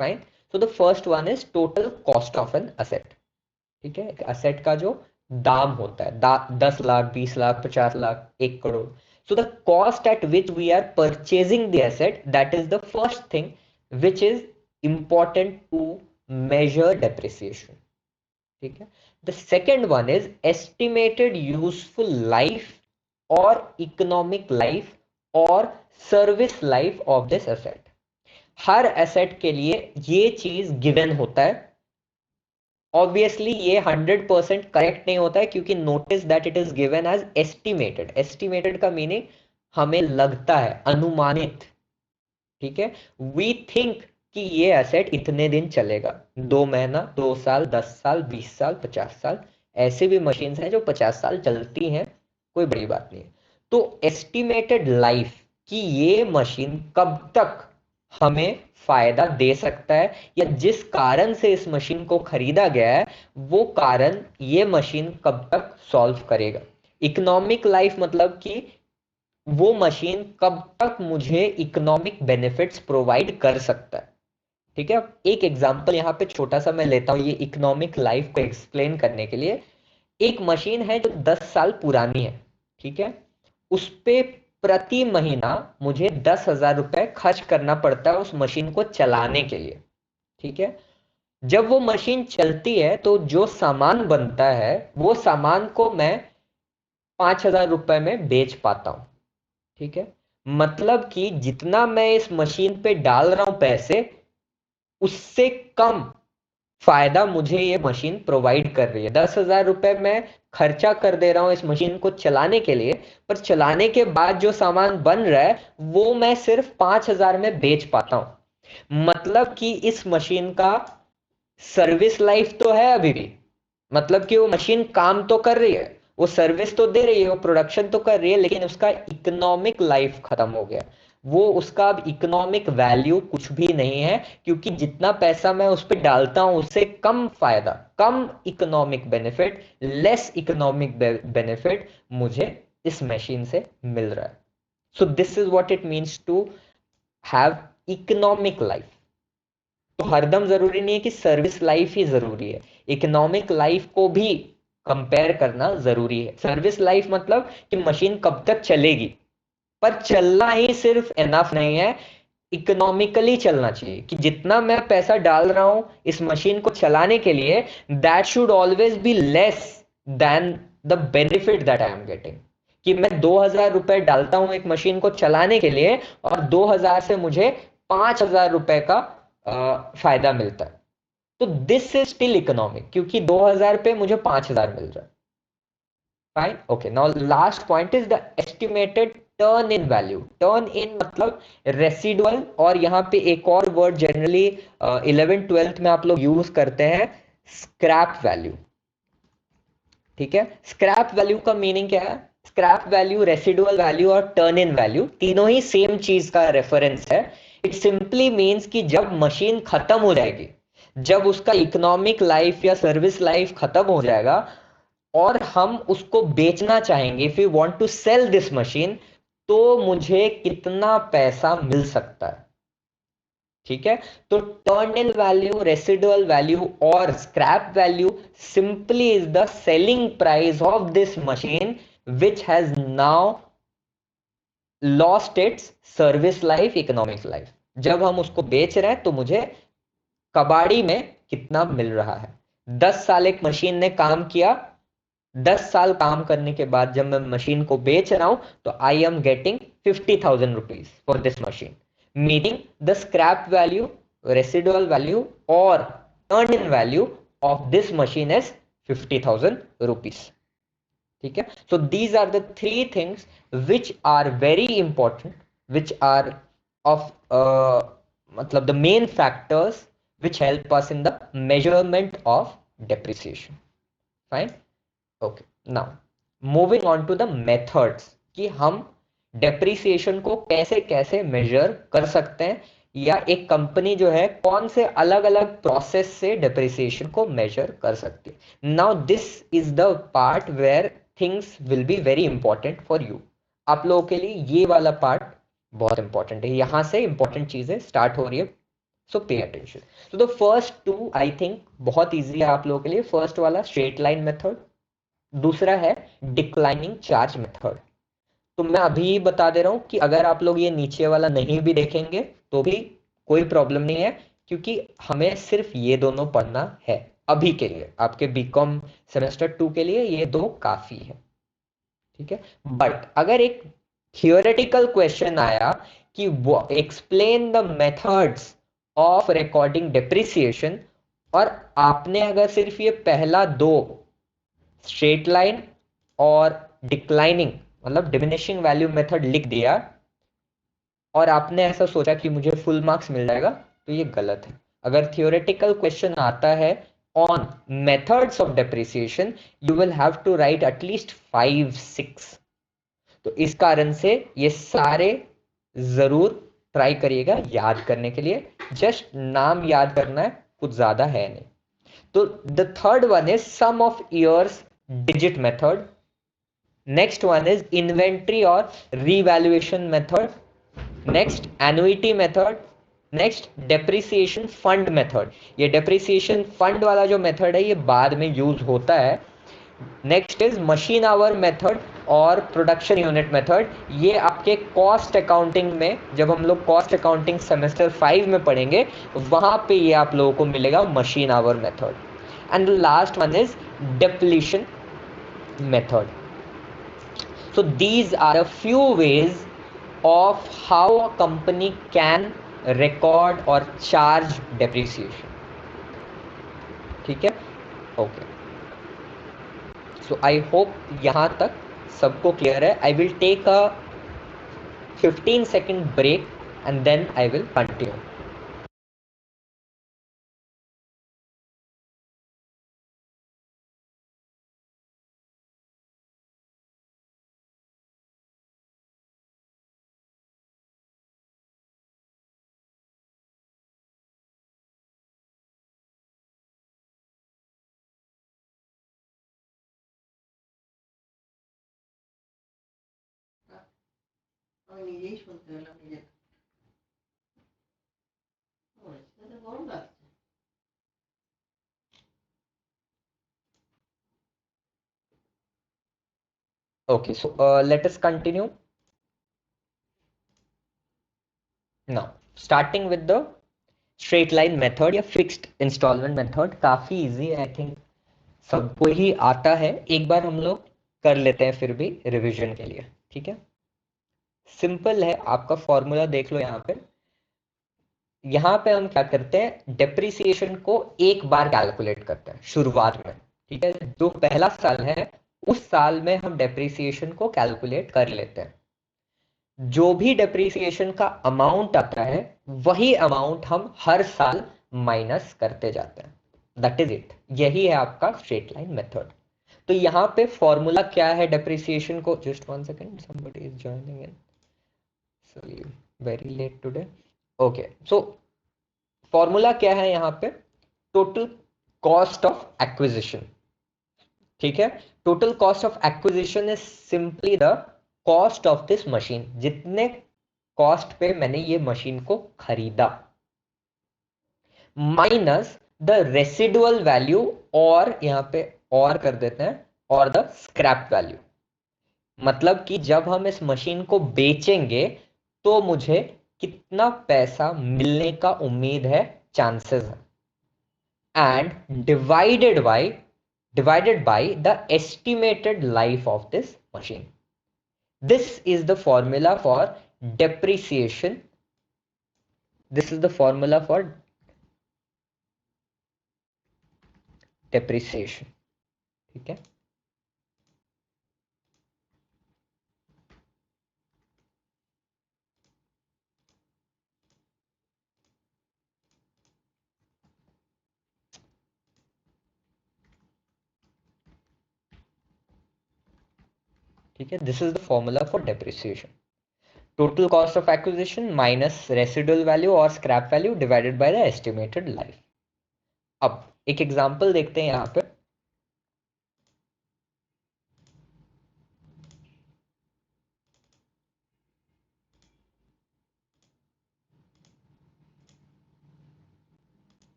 fine. So the first one is total cost of an asset. ठीक है, एक असेट का जो दाम होता है, 10 lakh, 20 lakh, 50 lakh, 1 crore. So the cost at which we are purchasing the asset, that is the first thing which is important to measure depreciation. ठीक है, the second one is estimated useful life और इकोनॉमिक लाइफ और service life of this asset. हर एसेट के लिए ये चीज गिवन होता है। ऑब्वियसली ये 100% करेक्ट नहीं होता है, क्योंकि notice that it is given as estimated. Estimated का मीनिंग हमें लगता है, अनुमानित। ठीक है, वी थिंक कि ये एसेट इतने दिन चलेगा, 2 महीना, 2 साल, 10 साल, 20 साल, 50 साल। ऐसे भी मशीन्स हैं जो 50 साल चलती हैं, कोई बड़ी बात नहीं है। तो एस्टिमेटेड लाइफ, कि ये मशीन कब तक हमें फायदा दे सकता है, या जिस कारण से इस मशीन को खरीदा गया है वो कारण ये मशीन कब तक सॉल्व करेगा। इकोनॉमिक लाइफ मतलब कि वो मशीन कब तक मुझे इकोनॉमिक बेनिफिट्स प्रोवाइड कर सकता है। ठीक है, एक एग्जांपल यहाँ पे छोटा सा मैं लेता हूँ ये इकोनॉमिक लाइफ को एक्सप्लेन करने के लिए। एक मशीन है जो 10 साल पुरानी है, ठीक है, उस पे प्रति महीना मुझे 10,000 रुपए खर्च करना पड़ता है उस मशीन को चलाने के लिए। ठीक है, जब वो मशीन चलती है तो जो सामान बनता है वो सामान को मैं 5,000 रुपए में बेच पाता हूं। ठीक है, मतलब कि जितना मैं इस मशीन पे डाल रहा हूं पैसे, उससे कम फायदा मुझे ये मशीन प्रोवाइड कर रही है। 10,000 रुपए मैं खर्चा कर दे रहा हूं इस मशीन को चलाने के लिए, पर चलाने के बाद जो सामान बन रहा है वो मैं सिर्फ 5,000 में बेच पाता हूं। मतलब कि इस मशीन का सर्विस लाइफ तो है अभी भी, मतलब कि वो मशीन काम तो कर रही है, वो सर्विस तो दे रही है, वो प्रोडक्शन तो कर रही है, लेकिन उसका इकोनॉमिक लाइफ खत्म हो गया। वो उसका अब इकोनॉमिक वैल्यू कुछ भी नहीं है, क्योंकि जितना पैसा मैं उस पर डालता हूं उससे कम फायदा, कम economic benefit, less economic benefit मुझे इस मशीन से मिल रहा है। So this is what it means to have economic life. तो हरदम जरूरी नहीं है कि सर्विस लाइफ ही जरूरी है, इकोनॉमिक लाइफ को भी कंपेयर करना जरूरी है। सर्विस लाइफ मतलब कि मशीन कब तक चलेगी, पर चलना ही सिर्फ एनफ नहीं है, इकोनॉमिकली चलना चाहिए। कि जितना मैं पैसा डाल रहा हूं इस मशीन को चलाने के लिए, that should always be less than the benefit that I am getting. कि मैं 2,000 रुपए डालता हूं एक मशीन को चलाने के लिए, और 2,000 से मुझे 5,000 रुपए का फायदा मिलता है, तो दिस इज स्टिल इकोनॉमिक, क्योंकि 2,000 पे मुझे 5,000 मिल रहा है। Fine, okay, now last point is the estimated turn in value. Turn in मतलब रेसिडुअल, और यहाँ पे एक और वर्ड जनरली 11th 12th में आप लोग यूज करते हैं, स्क्रैप वैल्यू। ठीक है, स्क्रैप वैल्यू का मीनिंग क्या है? स्क्रैप वैल्यू, रेसिडुअल वैल्यू और टर्न इन वैल्यू तीनों ही सेम चीज का रेफरेंस है। इट सिंपली मीन्स कि जब मशीन खत्म हो जाएगी, जब उसका इकोनॉमिक लाइफ या सर्विस लाइफ खत्म हो जाएगा और हम उसको बेचना चाहेंगे, if you want to sell this machine, तो मुझे कितना पैसा मिल सकता है। ठीक है, तो टर्मिनल वैल्यू, रेसिडुअल वैल्यू और scrap value simply is the selling price of this machine which has now lost its service life, economic life. जब हम उसको बेच रहे हैं तो मुझे कबाड़ी में कितना मिल रहा है। 10 साल एक मशीन ने काम किया, 10 साल काम करने के बाद जब मैं मशीन को बेच रहा हूं तो I am getting 50,000 rupees for this machine, meaning the scrap value, residual value और earning value of this machine is 50,000 rupees. ठीक है, so these are the three things which are very important, which are of मतलब the main factors which help us in the measurement of depreciation. Fine. Okay. Now, moving on to the methods कि हम depreciation को कैसे कैसे measure कर सकते हैं, या एक कंपनी जो है कौन से अलग अलग प्रोसेस से depreciation को measure कर सकती है। Now this is the part where things will be very important for you. आप लोगों के लिए ये वाला पार्ट बहुत इंपॉर्टेंट है, यहां से इंपॉर्टेंट चीजें स्टार्ट हो रही है। सो पे अटेंशन। तो the first two I think बहुत इजी है आप लोगों के लिए। फर्स्ट वाला स्ट्रेट लाइन मेथड, दूसरा है डिक्लाइनिंग चार्ज मेथड। तो मैं अभी ही बता दे रहा हूं कि अगर आप लोग ये नीचे वाला नहीं भी देखेंगे तो भी कोई प्रॉब्लम नहीं है, क्योंकि हमें सिर्फ ये दोनों पढ़ना है अभी के लिए। आपके बीकॉम सेमेस्टर 2 के लिए ये दो काफी है। ठीक है, बट अगर एक थियोरेटिकल क्वेश्चन आया कि explain the methods of recording depreciation, और आपने अगर सिर्फ ये पहला दो स्ट्रेट लाइन और डिक्लाइनिंग मतलब डिमिनिशिंग वैल्यू मेथड लिख दिया और आपने ऐसा सोचा कि मुझे फुल मार्क्स मिल जाएगा, तो ये गलत है। अगर थियोरेटिकल क्वेश्चन आता है on methods of depreciation, you will have to write at least 5-6। तो इस कारण से ये सारे जरूर ट्राई करिएगा याद करने के लिए। जस्ट नाम याद करना है, कुछ ज्यादा है नहीं। तो the third one is sum of years digit method. Next one is inventory और revaluation method. Next annuity method. Next depreciation fund method. ये डेप्रिसिएशन फंड वाला जो मेथड है ये बाद में यूज होता है। Next is machine hour method और प्रोडक्शन यूनिट मेथड। ये आपके कॉस्ट अकाउंटिंग में, जब हम लोग कॉस्ट अकाउंटिंग सेमेस्टर 5 में पढ़ेंगे, वहां पे ये आप लोगों को मिलेगा machine hour method. And the last one is depletion method. So these are a few ways of how a company can record or charge depreciation. ठीक है, ओके। सो आई होप यहां तक सबको क्लियर है। I will take a 15 second break and then I will continue. Okay, so let us continue now, starting with the straight line method या फिक्स्ड इंस्टॉलमेंट मेथड। काफी इजी है, आई थिंक सबको ही आता है। एक बार हम लोग कर लेते हैं फिर भी रिवीजन के लिए। ठीक है, सिंपल है, आपका फॉर्मूला देख लो यहाँ पे। यहाँ पे हम क्या करते हैं, डेप्रिसिएशन को एक बार कैलकुलेट करते हैं शुरुआत में। ठीक है, जो पहला साल है उस साल में हम डेप्रिसिएशन को कैलकुलेट कर लेते हैं। जो भी डेप्रिसिएशन का अमाउंट आता है वही अमाउंट हम हर साल माइनस करते जाते हैं। दैट इज इट, यही है आपका स्ट्रेट लाइन मेथड। तो यहाँ पे फॉर्मूला क्या है डेप्रिसिएशन को, just 1 second, somebody is joining in, sorry, very late today. Okay, so formula क्या है यहाँ पे, टोटल कॉस्ट ऑफ एक्विजिशन। ठीक है, total cost of acquisition is simply the cost of this machine, जितने कॉस्ट पे मैंने ये मशीन को खरीदा। माइनस द रेसिडुअल वैल्यू, और यहां पे और कर देते हैं, और द स्क्रैप वैल्यू। मतलब कि जब हम इस मशीन को बेचेंगे तो मुझे कितना पैसा मिलने का उम्मीद है, चांसेस है, and divided by the estimated life of this machine. This is the formula for depreciation. This is the formula for depreciation. ठीक है, ठीक है, this is the formula for depreciation. Total cost of acquisition minus residual value और scrap value divided by the estimated life. अब एक एग्जांपल देखते हैं यहां पे।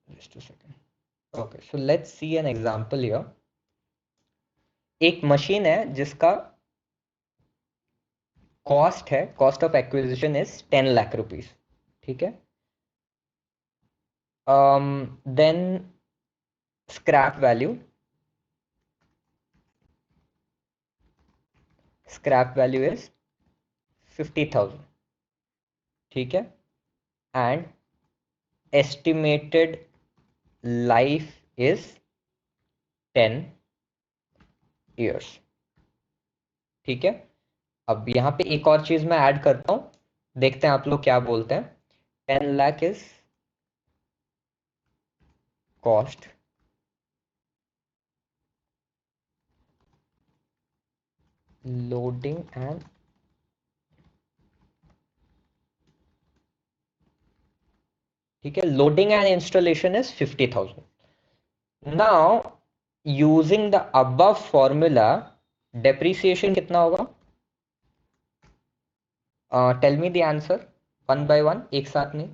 Just a second. Okay, so let's see an example here. एक मशीन है जिसका कॉस्ट है, cost of acquisition is 10 lakh rupees. ठीक है, then scrap value, scrap value is 50,000। ठीक है, and estimated life is 10 years। ठीक है, अब यहां पे एक और चीज मैं ऐड करता हूं, देखते हैं आप लोग क्या बोलते हैं। 10 lakh is cost loading and, ठीक है, loading and installation is 50,000। Now using the above formula, depreciation कितना होगा? Tell me the answer one by one, एक साथ में।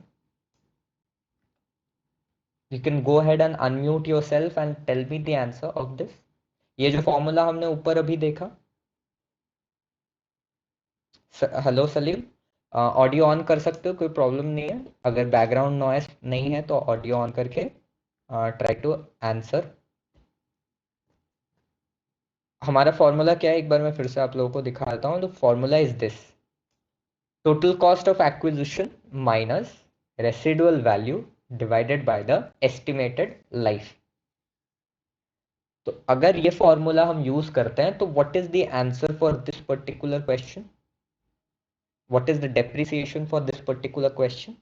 यू कैन गो ahead and unmute yourself and tell me the answer of this। ये जो फॉर्मूला हमने ऊपर अभी देखा। हेलो सलीम, ऑडियो ऑन कर सकते हो, कोई प्रॉब्लम नहीं है। अगर बैकग्राउंड नॉइस नहीं है तो ऑडियो ऑन करके ट्राई टू आंसर। हमारा फॉर्मूला क्या है, एक बार मैं फिर से आप लोगों को दिखा देता हूँ। तो formula is this: total cost of acquisition minus residual value divided by the estimated life. तो अगर ये फॉर्मूला हम यूज करते हैं तो what is the answer for this particular question? What is the depreciation for this particular question?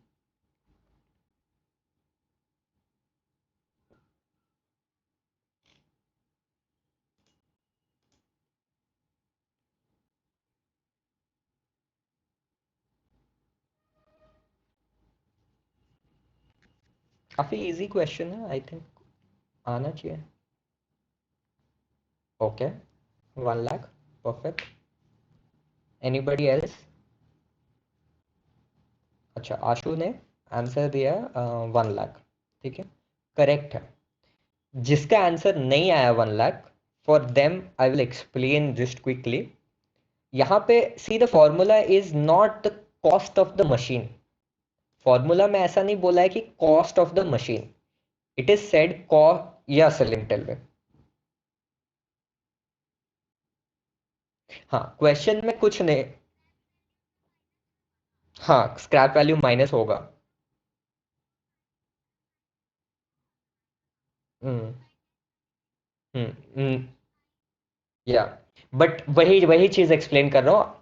काफी इजी क्वेश्चन है, आई थिंक आना चाहिए। Okay, 1 lakh, perfect. Anybody else? अच्छा, आशु ने आंसर दिया 1 लाख। ठीक है, करेक्ट है। जिसका आंसर नहीं आया 1 lakh, for them I will explain just quickly. यहाँ पे see the formula is not the cost of the machine. Formula में ऐसा नहीं बोला है कि cost of the machine, it is said cost. या सलीम टेल में, हाँ क्वेश्चन में कुछ नहीं। हाँ, स्क्रैप वैल्यू माइनस होगा। हम्म हम्म, या बट वही वही चीज एक्सप्लेन कर रहा हूँ।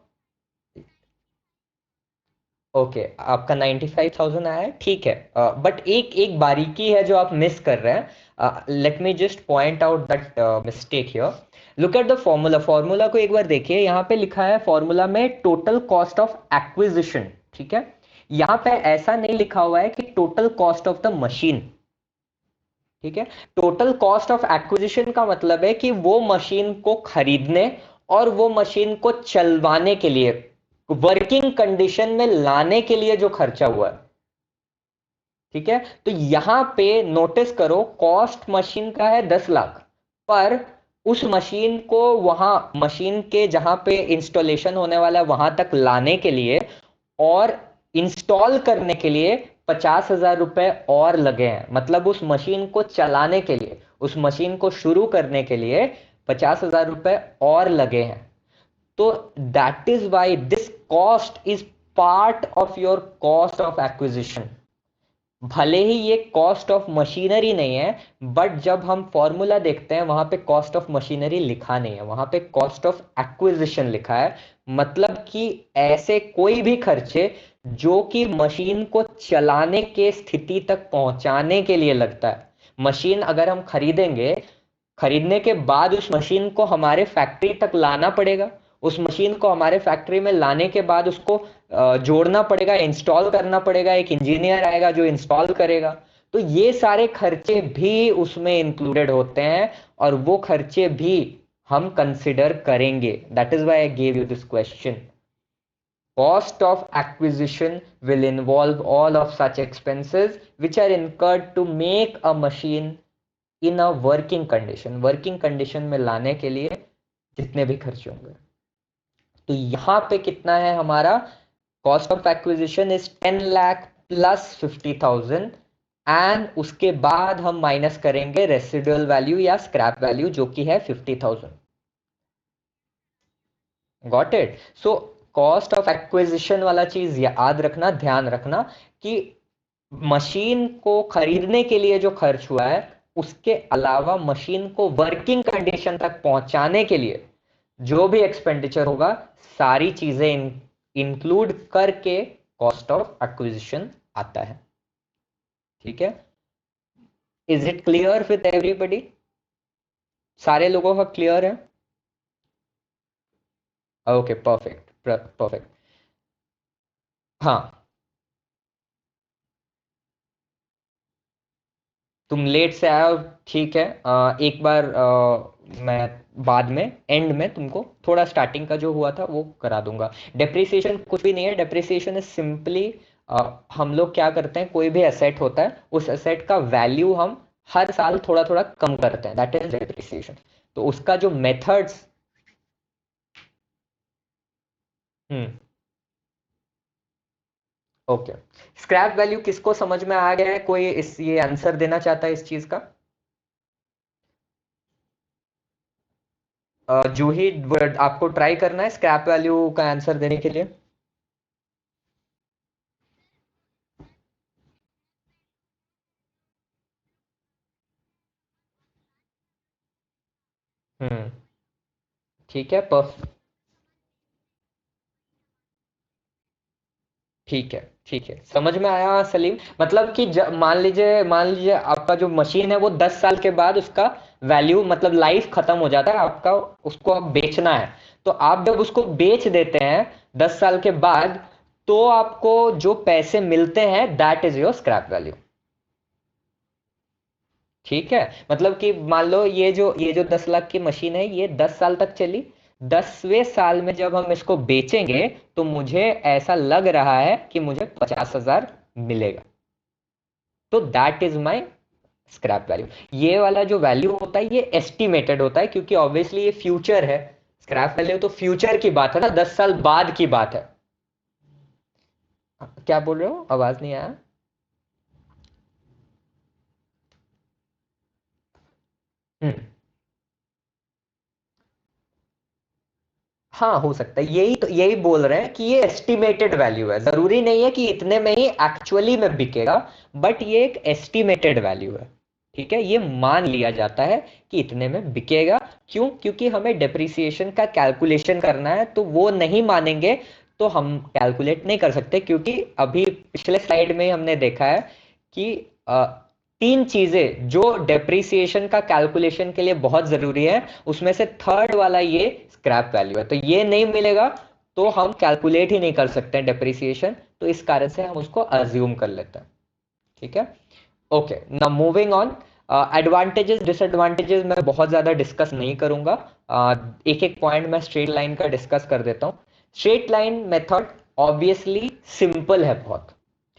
ओके, आपका 95,000 आया है, ठीक है। बट एक एक बारीकी है जो आप मिस कर रहे हैं। Let me just point out that mistake here. Look at the formula. Formula को एक बार देखिए, यहाँ पे लिखा है फॉर्मूला में टोटल कॉस्ट ऑफ एक्विजिशन। ठीक है, यहाँ पे ऐसा नहीं लिखा हुआ है कि total cost of the machine. ठीक है, टोटल कॉस्ट ऑफ एक्विजिशन का मतलब है कि वो मशीन को खरीदने और वो मशीन को चलवाने के लिए, वर्किंग कंडीशन में लाने के लिए जो खर्चा हुआ है। ठीक है, तो यहां पे नोटिस करो, कॉस्ट मशीन का है 10 लाख, पर उस मशीन को वहां, मशीन के जहां पे इंस्टॉलेशन होने वाला है वहां तक लाने के लिए और इंस्टॉल करने के लिए 50,000 रुपए और लगे हैं। मतलब उस मशीन को चलाने के लिए, उस मशीन को शुरू करने के लिए 50,000 रुपए और लगे हैं। तो that is why this cost is part of your cost of acquisition. भले ही ये कॉस्ट ऑफ मशीनरी नहीं है, बट जब हम फॉर्मूला देखते हैं वहां पे कॉस्ट ऑफ मशीनरी लिखा नहीं है, वहां पे कॉस्ट ऑफ एक्विजिशन लिखा है। मतलब कि ऐसे कोई भी खर्चे जो कि मशीन को चलाने के स्थिति तक पहुंचाने के लिए लगता है। मशीन अगर हम खरीदेंगे, खरीदने के बाद उस मशीन को हमारे फैक्ट्री तक लाना पड़ेगा, उस मशीन को हमारे फैक्ट्री में लाने के बाद उसको जोड़ना पड़ेगा, इंस्टॉल करना पड़ेगा, एक इंजीनियर आएगा जो इंस्टॉल करेगा। तो ये सारे खर्चे भी उसमें इंक्लूडेड होते हैं और वो खर्चे भी हम कंसिडर करेंगे। That is why I gave you this question. Cost of acquisition will involve all of such expenses which are incurred to make a machine in a working condition। Working condition में लाने के लिए जितने भी खर्चे होंगे। तो यहां पे कितना है हमारा, cost of acquisition is 10 lakh plus 50,000, and उसके बाद हम माइनस करेंगे रेसिडुअल वैल्यू या स्क्रैप वैल्यू जो कि है 50,000। Got it? So cost of acquisition वाला चीज याद रखना, ध्यान रखना कि मशीन को खरीदने के लिए जो खर्च हुआ है उसके अलावा मशीन को वर्किंग कंडीशन तक पहुंचाने के लिए जो भी एक्सपेंडिचर होगा, सारी चीजें इंक्लूड करके कॉस्ट ऑफ एक्विजिशन आता है। ठीक है, is it clear with everybody? सारे लोगों का क्लियर है? Okay, perfect perfect. हाँ, तुम लेट से आए हो, ठीक है। एक बार मैं बाद में एंड में तुमको थोड़ा स्टार्टिंग का जो हुआ था वो करा दूंगा। डेप्रिसिएशन कुछ भी नहीं है, डेप्रिसिएशन इज सिंपली, हम लोग क्या करते हैं, कोई भी एसेट होता है उस एसेट का वैल्यू हम हर साल थोड़ा थोड़ा कम करते हैं, दैट इज डेप्रिसिएशन। तो उसका जो मेथड्स, हम्म, ओके। स्क्रैप वैल्यू किसको समझ में आ गया है? कोई इस ये आंसर देना चाहता है इस चीज का? जूही, आपको ट्राई करना है स्क्रैप वैल्यू का आंसर देने के लिए? हम्म, ठीक है, ठीक है, ठीक है, समझ में आया सलीम। मतलब कि मान लीजिए आपका जो मशीन है वो 10 साल के बाद उसका वैल्यू, मतलब लाइफ खत्म हो जाता है आपका, उसको अब बेचना है। तो आप जब उसको बेच देते हैं 10 साल के बाद, तो आपको जो पैसे मिलते हैं that is your scrap value. ठीक है, मतलब कि मान लो ये जो 10 लाख की मशीन है ये 10 साल तक चली। 10वें साल में जब हम इसको बेचेंगे तो मुझे ऐसा लग रहा है कि मुझे 50,000 मिलेगा। तो that is my scrap value. ये वाला जो वैल्यू होता है ये एस्टिमेटेड होता है, क्योंकि ऑब्वियसली ये फ्यूचर है। स्क्रैप वैल्यू तो फ्यूचर की बात है ना, 10 साल बाद की बात है। क्या बोल रहे हो, आवाज नहीं आया? हम्म, हाँ, हो सकता है, यही तो यही बोल रहे हैं कि ये एस्टिमेटेड वैल्यू है, जरूरी नहीं है कि इतने में ही एक्चुअली में बिकेगा, बट ये एक एस्टिमेटेड वैल्यू है। ठीक है, ये मान लिया जाता है कि इतने में बिकेगा। क्यों? क्योंकि हमें डेप्रिसिएशन का कैलकुलेशन करना है, तो वो नहीं मानेंगे तो हम कैलकुलेट नहीं कर सकते। क्योंकि अभी पिछले स्लाइड में हमने देखा है कि तीन चीजें जो डेप्रिसिएशन का कैलकुलेशन के लिए बहुत जरूरी है, उसमें से थर्ड वाला ये स्क्रैप वैल्यू है। तो ये नहीं मिलेगा तो हम कैलकुलेट ही नहीं कर सकते डेप्रिसिएशन, तो इस कारण से हम उसको अज्यूम कर लेते हैं। ठीक है, okay, now moving on. Advantages disadvantages मैं बहुत ज़्यादा डिस्कस नहीं करूंगा, एक एक पॉइंट मैं स्ट्रेट लाइन का डिस्कस कर देता हूँ। Straight line method obviously simple है बहुत,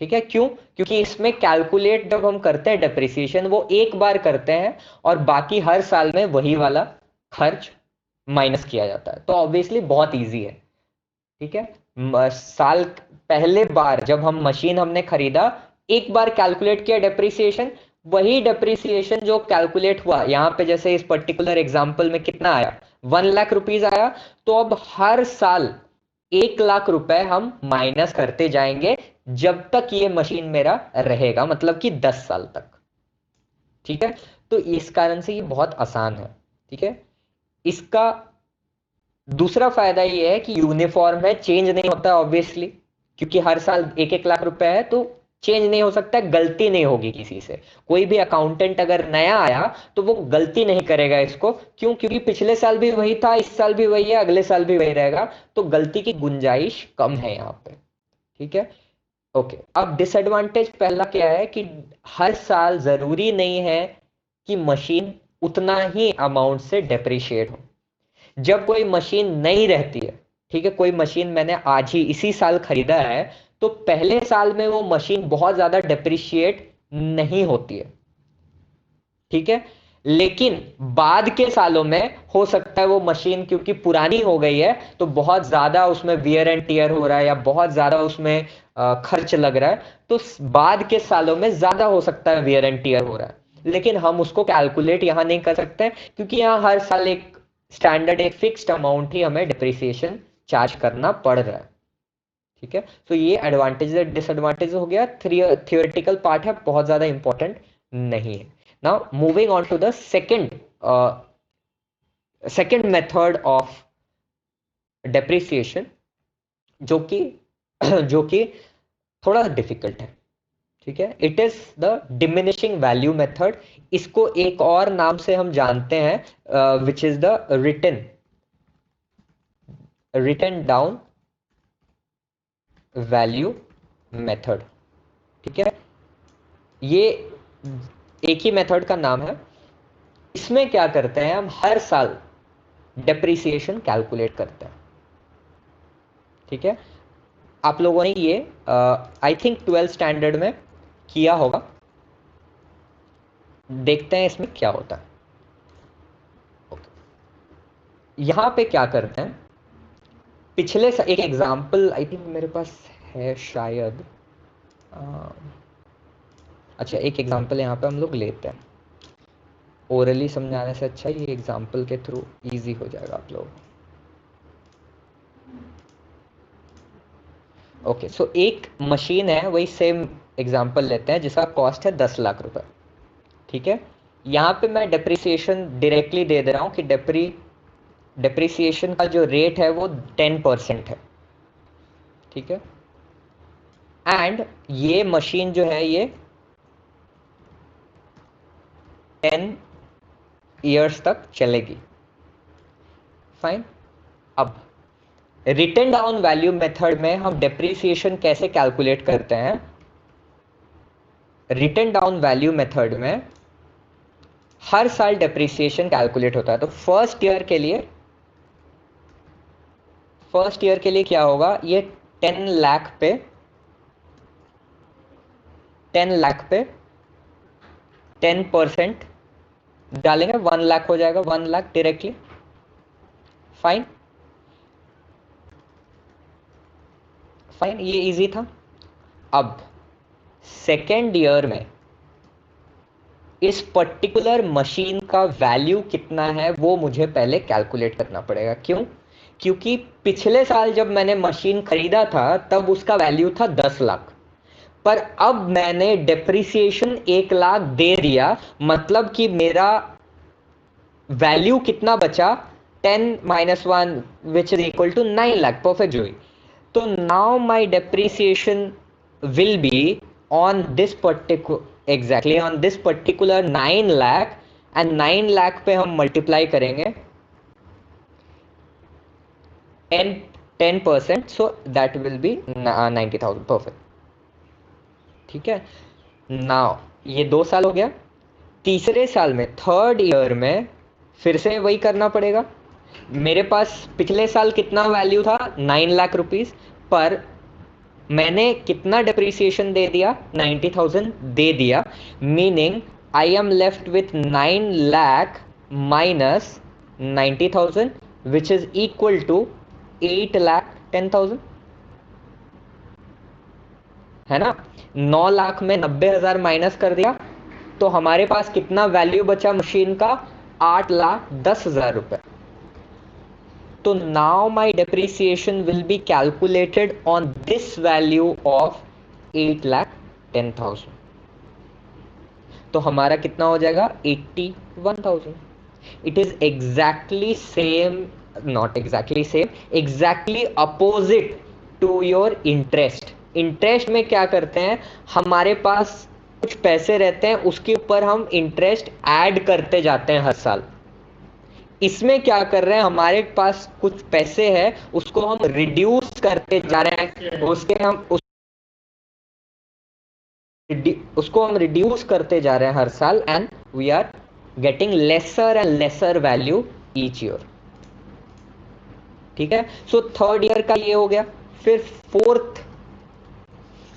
ठीक है। क्यों? क्योंकि इसमें कैलकुलेट जब हम करते हैं डेप्रिसिएशन वो एक बार करते हैं और बाकी हर साल में वही वाला खर्च माइनस किया जाता है, तो ऑब्वियसली बहुत इजी है, ठीक है। साल पहले बार जब हम मशीन हमने खरीदा, एक बार कैलकुलेट किया डेप्रिसिएशन, वही डेप्रिसिएशन जो कैलकुलेट हुआ यहाँ पे, जैसे इस पर्टिकुलर एग्जांपल में कितना आया, 1 लाख रुपीज आया, तो अब हर साल 1 लाख रुपए हम माइनस करते जाएंगे जब तक ये मशीन मेरा रहेगा, मतलब कि 10 साल तक, ठीक है। तो इस कारण से ये बहुत आसान है, ठीक है। इसका दूसरा फायदा ये है कि यूनिफॉर्म है, चेंज नहीं होता ऑब्वियसली, क्योंकि हर साल 1-1 लाख रुपए है तो चेंज नहीं हो सकता, गलती नहीं होगी किसी से। कोई भी अकाउंटेंट अगर नया आया तो वो गलती नहीं करेगा इसको, क्यों? क्योंकि पिछले साल भी वही था, इस साल भी वही है, अगले साल भी वही रहेगा, तो गलती की गुंजाइश कम है यहाँ पे, ठीक है। ओके, अब डिसएडवांटेज पहला क्या है कि हर साल जरूरी नहीं है कि मशीन उतना ही अमाउंट से डेप्रिशिएट हो। जब कोई मशीन नहीं रहती है, ठीक है, कोई मशीन मैंने आज ही इसी साल खरीदा है, तो पहले साल में वो मशीन बहुत ज्यादा डेप्रिशिएट नहीं होती है, ठीक है। लेकिन बाद के सालों में हो सकता है वो मशीन क्योंकि पुरानी हो गई है तो बहुत ज्यादा उसमें वियर एंड टियर हो रहा है या बहुत ज्यादा उसमें खर्च लग रहा है, तो बाद के सालों में ज्यादा हो सकता है वियर एंड टियर हो रहा है, लेकिन हम उसको कैलकुलेट यहां नहीं कर सकते क्योंकि यहां हर साल एक स्टैंडर्ड, एक फिक्स्ड अमाउंट ही हमें डिप्रिसिएशन चार्ज करना पड़ रहा है, ठीक है। तो ये एडवांटेज डिसएडवांटेज हो गया, थियोरेटिकल पार्ट है, बहुत ज्यादा इंपॉर्टेंट नहीं है। Now moving on to the second method of depreciation, जो कि जो कि थोड़ा डिफिकल्ट है, ठीक है। It is the diminishing value method. इसको एक और नाम से हम जानते हैं, which is the written down value method, ठीक है। ये एक ही मेथड का नाम है। इसमें क्या करते हैं, हम हर साल डेप्रिसिएशन कैलकुलेट करते हैं, ठीक है। आप लोगों ने ये आई थिंक 12th स्टैंडर्ड में किया होगा। देखते हैं इसमें क्या होता है। यहां पे क्या करते हैं, एक एग्जांपल आई थिंक मेरे पास है शायद, अ, अच्छा एक एग्जांपल यहां पे हम लोग लेते हैं। ओरली समझाने से अच्छा ये एग्जांपल के थ्रू इजी हो जाएगा आप लोग। ओके, सो एक मशीन है, वही सेम एग्जांपल लेते हैं जिसका कॉस्ट है 10 लाख रुपए, ठीक है। यहाँ पे मैं डेप्रिसिएशन डायरेक्टली दे रहा हूँ कि डेप्रिसिएशन का जो रेट है वो 10% है, ठीक है। एंड ये मशीन जो है ये 10 years तक चलेगी, फाइन। अब रिटन डाउन वैल्यू मेथड में हम डेप्रिसिएशन कैसे कैलकुलेट करते हैं? रिटन डाउन वैल्यू मेथड में हर साल डेप्रिसिएशन कैलकुलेट होता है। तो फर्स्ट ईयर के लिए क्या होगा, ये 10 लाख पे 10 लाख पे 10% डालेंगे, 1 लाख हो जाएगा, 1 लाख डायरेक्टली, फाइन। फाइन, ये इजी था। अब सेकेंड ईयर में इस पर्टिकुलर मशीन का वैल्यू कितना है वो मुझे पहले कैलकुलेट करना पड़ेगा। क्यों? क्योंकि पिछले साल जब मैंने मशीन खरीदा था तब उसका वैल्यू था 10 लाख, पर अब मैंने डेप्रिसिएशन 1 लाख दे दिया, मतलब कि मेरा वैल्यू कितना बचा, 10 - 1 which is equal to 9 lakh, perfect जोई। तो now my depreciation will be on this particular exactly on this particular 9 lakh, and 9 lakh पे हम मल्टीप्लाई करेंगे 10%, so that will be 90,000, perfect, ठीक है। नाउ ये 2 साल हो गया, तीसरे साल में, थर्ड ईयर में फिर से वही करना पड़ेगा। मेरे पास पिछले साल कितना वैल्यू था, 9 लाख रुपीज, पर मैंने कितना डिप्रिसिएशन दे दिया, 90,000 दे दिया। Meaning I am left with 9 lakh minus 90,000 which is equal to 8,10,000, है ना। 9 लाख में 90,000 माइनस कर दिया तो हमारे पास कितना वैल्यू बचा मशीन का, 8,10,000 रुपए। तो now my depreciation will be calculated on this value of 8,10,000। तो हमारा कितना हो जाएगा, 81,000। It is exactly same, not exactly same, exactly opposite to your interest. Interest में क्या करते हैं, हमारे पास कुछ पैसे रहते हैं, उसके ऊपर हम इंटरेस्ट ऐड करते जाते हैं हर साल। इसमें क्या कर रहे हैं, हमारे पास कुछ पैसे हैं, उसको हम रिड्यूस करते जा रहे हैं, उसको हम रिड्यूस करते जा रहे हैं हर साल, and we are getting lesser and lesser value each year. ठीक है, सो थर्ड ईयर का ये हो गया। फिर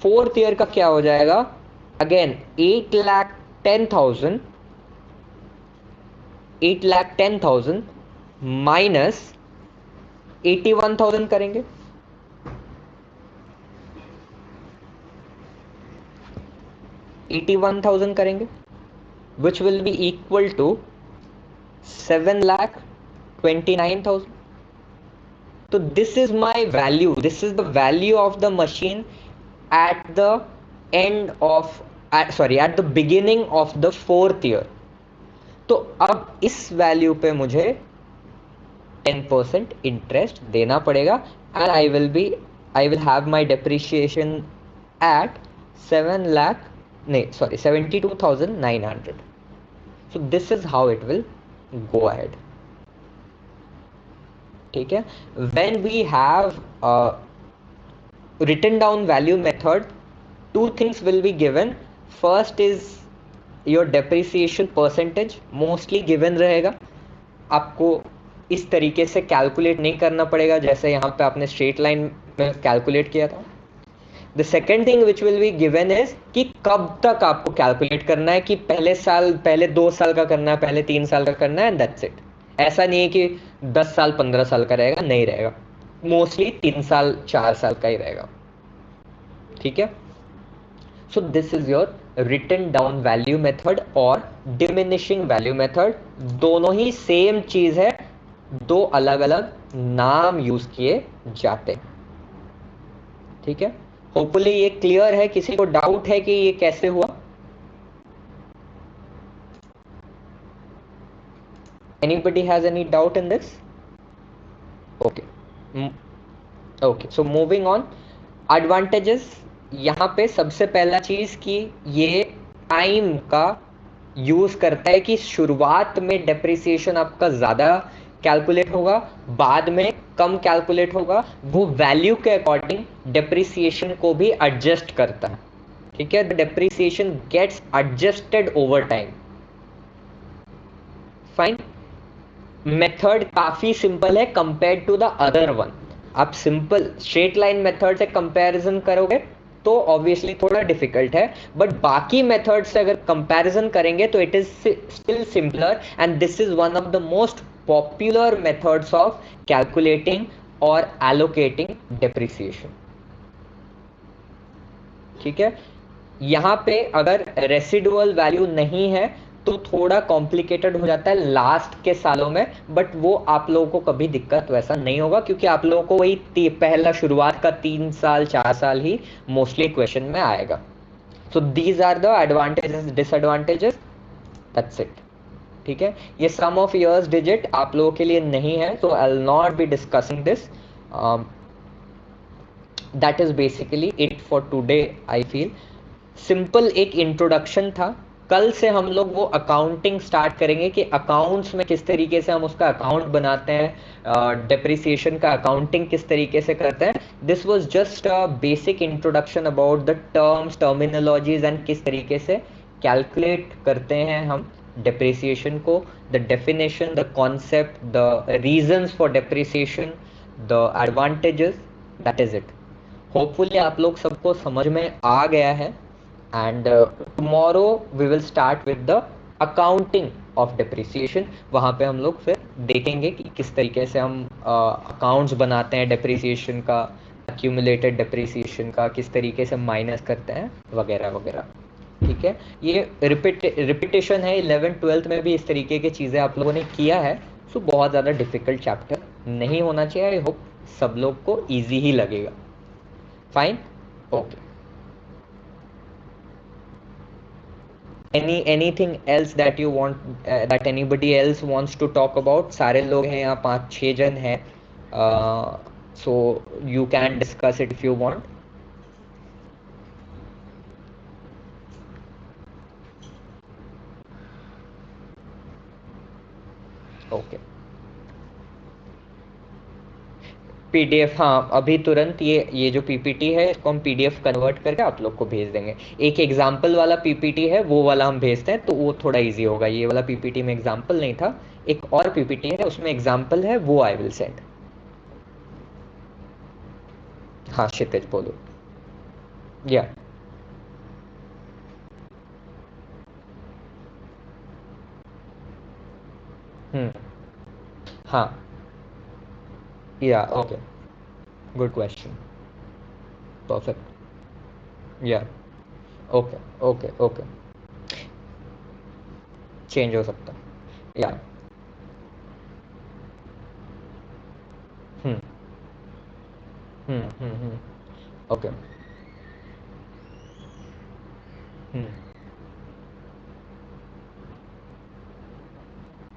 फोर्थ ईयर का क्या हो जाएगा, अगेन 8,10,000 माइनस 81,000 करेंगे। 81,000 करेंगे which will be equal to 7,29,000। तो this is my value, this is the value of the machine at the end of, sorry, at the beginning of the fourth year. तो अब इस वैल्यू पे मुझे 10% इंटरेस्ट देना पड़ेगा, and I will have my depreciation at 72,900। So this is how it will go ahead. ठीक है, when we have written down value method, two things will be given. First is your depreciation percentage, mostly given रहेगा, आपको इस तरीके से कैलकुलेट नहीं करना पड़ेगा जैसे यहाँ पे आपने स्ट्रेट लाइन में कैलकुलेट किया था। The second thing which will be given is कि कब तक आपको कैलकुलेट करना है, कि पहले 2 साल का करना है, पहले 3 साल का करना है, एंड दैट्स इट। ऐसा नहीं है कि 10 साल 15 साल का रहेगा, नहीं रहेगा, मोस्टली 3 साल 4 साल का ही रहेगा। ठीक है, so this is your written down value method और डिमिनिशिंग वैल्यू मेथड। दोनों ही सेम चीज है, दो अलग अलग नाम यूज किए जाते हैं। ठीक है, होपफुली ये क्लियर है। किसी को डाउट है कि ये कैसे हुआ? Anybody has any doubt in this? Okay. Okay, so moving on. Advantages, यहाँ पे सबसे पहला चीज कि ये टाइम का यूज करता है कि शुरुआत में डेप्रिसिएशन आपका ज्यादा कैलकुलेट होगा, बाद में कम कैलकुलेट होगा। वो वैल्यू के अकॉर्डिंग डेप्रिसिएशन को भी एडजस्ट करता है। ठीक है, the depreciation gets adjusted over time. Fine. Method काफी सिंपल है compare to the other one. आप सिंपल स्ट्रेट लाइन मेथड से कंपैरिजन करोगे तो ऑब्वियसली थोड़ा डिफिकल्ट है, बट बाकी मेथड से अगर कंपैरिजन करेंगे तो it is still simpler, and this is one of the most popular methods of calculating और एलोकेटिंग डेप्रिसिएशन। ठीक है, यहां पे अगर रेसिडुअल वैल्यू नहीं है तो थोड़ा कॉम्प्लिकेटेड हो जाता है लास्ट के सालों में, बट वो आप लोगों को कभी दिक्कत वैसा नहीं होगा क्योंकि आप लोगों को वही पहला शुरुआत का 3 साल 4 साल ही मोस्टली क्वेश्चन में आएगा। So these are the advantages, disadvantages, that's it. ठीक है, ये सम ऑफ इयर्स डिजिट आप लोगों के लिए नहीं है, so I'll not be discussing this. That is basically it for today. I feel simple एक इंट्रोडक्शन था। कल से हम लोग वो अकाउंटिंग स्टार्ट करेंगे कि अकाउंट्स में किस तरीके से हम उसका अकाउंट बनाते हैं, डेप्रिसिएशन का अकाउंटिंग किस तरीके से करते हैं। This was just a basic introduction about the terms, terminologies and किस तरीके से कैलकुलेट करते हैं हम डेप्रिसिएशन को, the definition, the concept, the reasons for depreciation, the advantages, that is it. Hopefully आप लोग सबको समझ में आ गया है। And tomorrow we will start with the accounting of depreciation. वहाँ पे हम लोग फिर देखेंगे कि किस तरीके से हम अकाउंट्स बनाते हैं डेप्रिसिएशन का, एक्यूमुलेटेड डेप्रिसिएशन का, किस तरीके से माइनस करते हैं, वगैरह वगैरह। ठीक है, ये रिपीटेशन है, 11th-12th में भी इस तरीके की चीज़ें आप लोगों ने किया है। सो बहुत ज़्यादा डिफिकल्ट चैप्टर नहीं होना चाहिए। आई होप सब लोग को ईजी ही लगेगा। Fine, okay. anything else that you want, that anybody else wants to talk about? सारे लोग हैं यहाँ, 5-6 जन हैं, so you can discuss it if you want. Okay, PDF, हाँ अभी तुरंत ये जो पीपीटी है इसको हम पीडीएफ कन्वर्ट करके आप लोग को भेज देंगे। एक एग्जाम्पल वाला पीपीटी है वो वाला हम भेजते हैं, तो वो थोड़ा इजी होगा। ये वाला पीपीटी में एग्जाम्पल नहीं था, एक और पीपीटी है उसमें एग्जाम्पल है, वो आई विल सेंड। हाँ क्षितिज बोलो। या हाँ, या ओके, गुड क्वेश्चन, परफेक्ट। या ओके ओके ओके, चेंज हो सकता है। या हम्म ओके, हम्म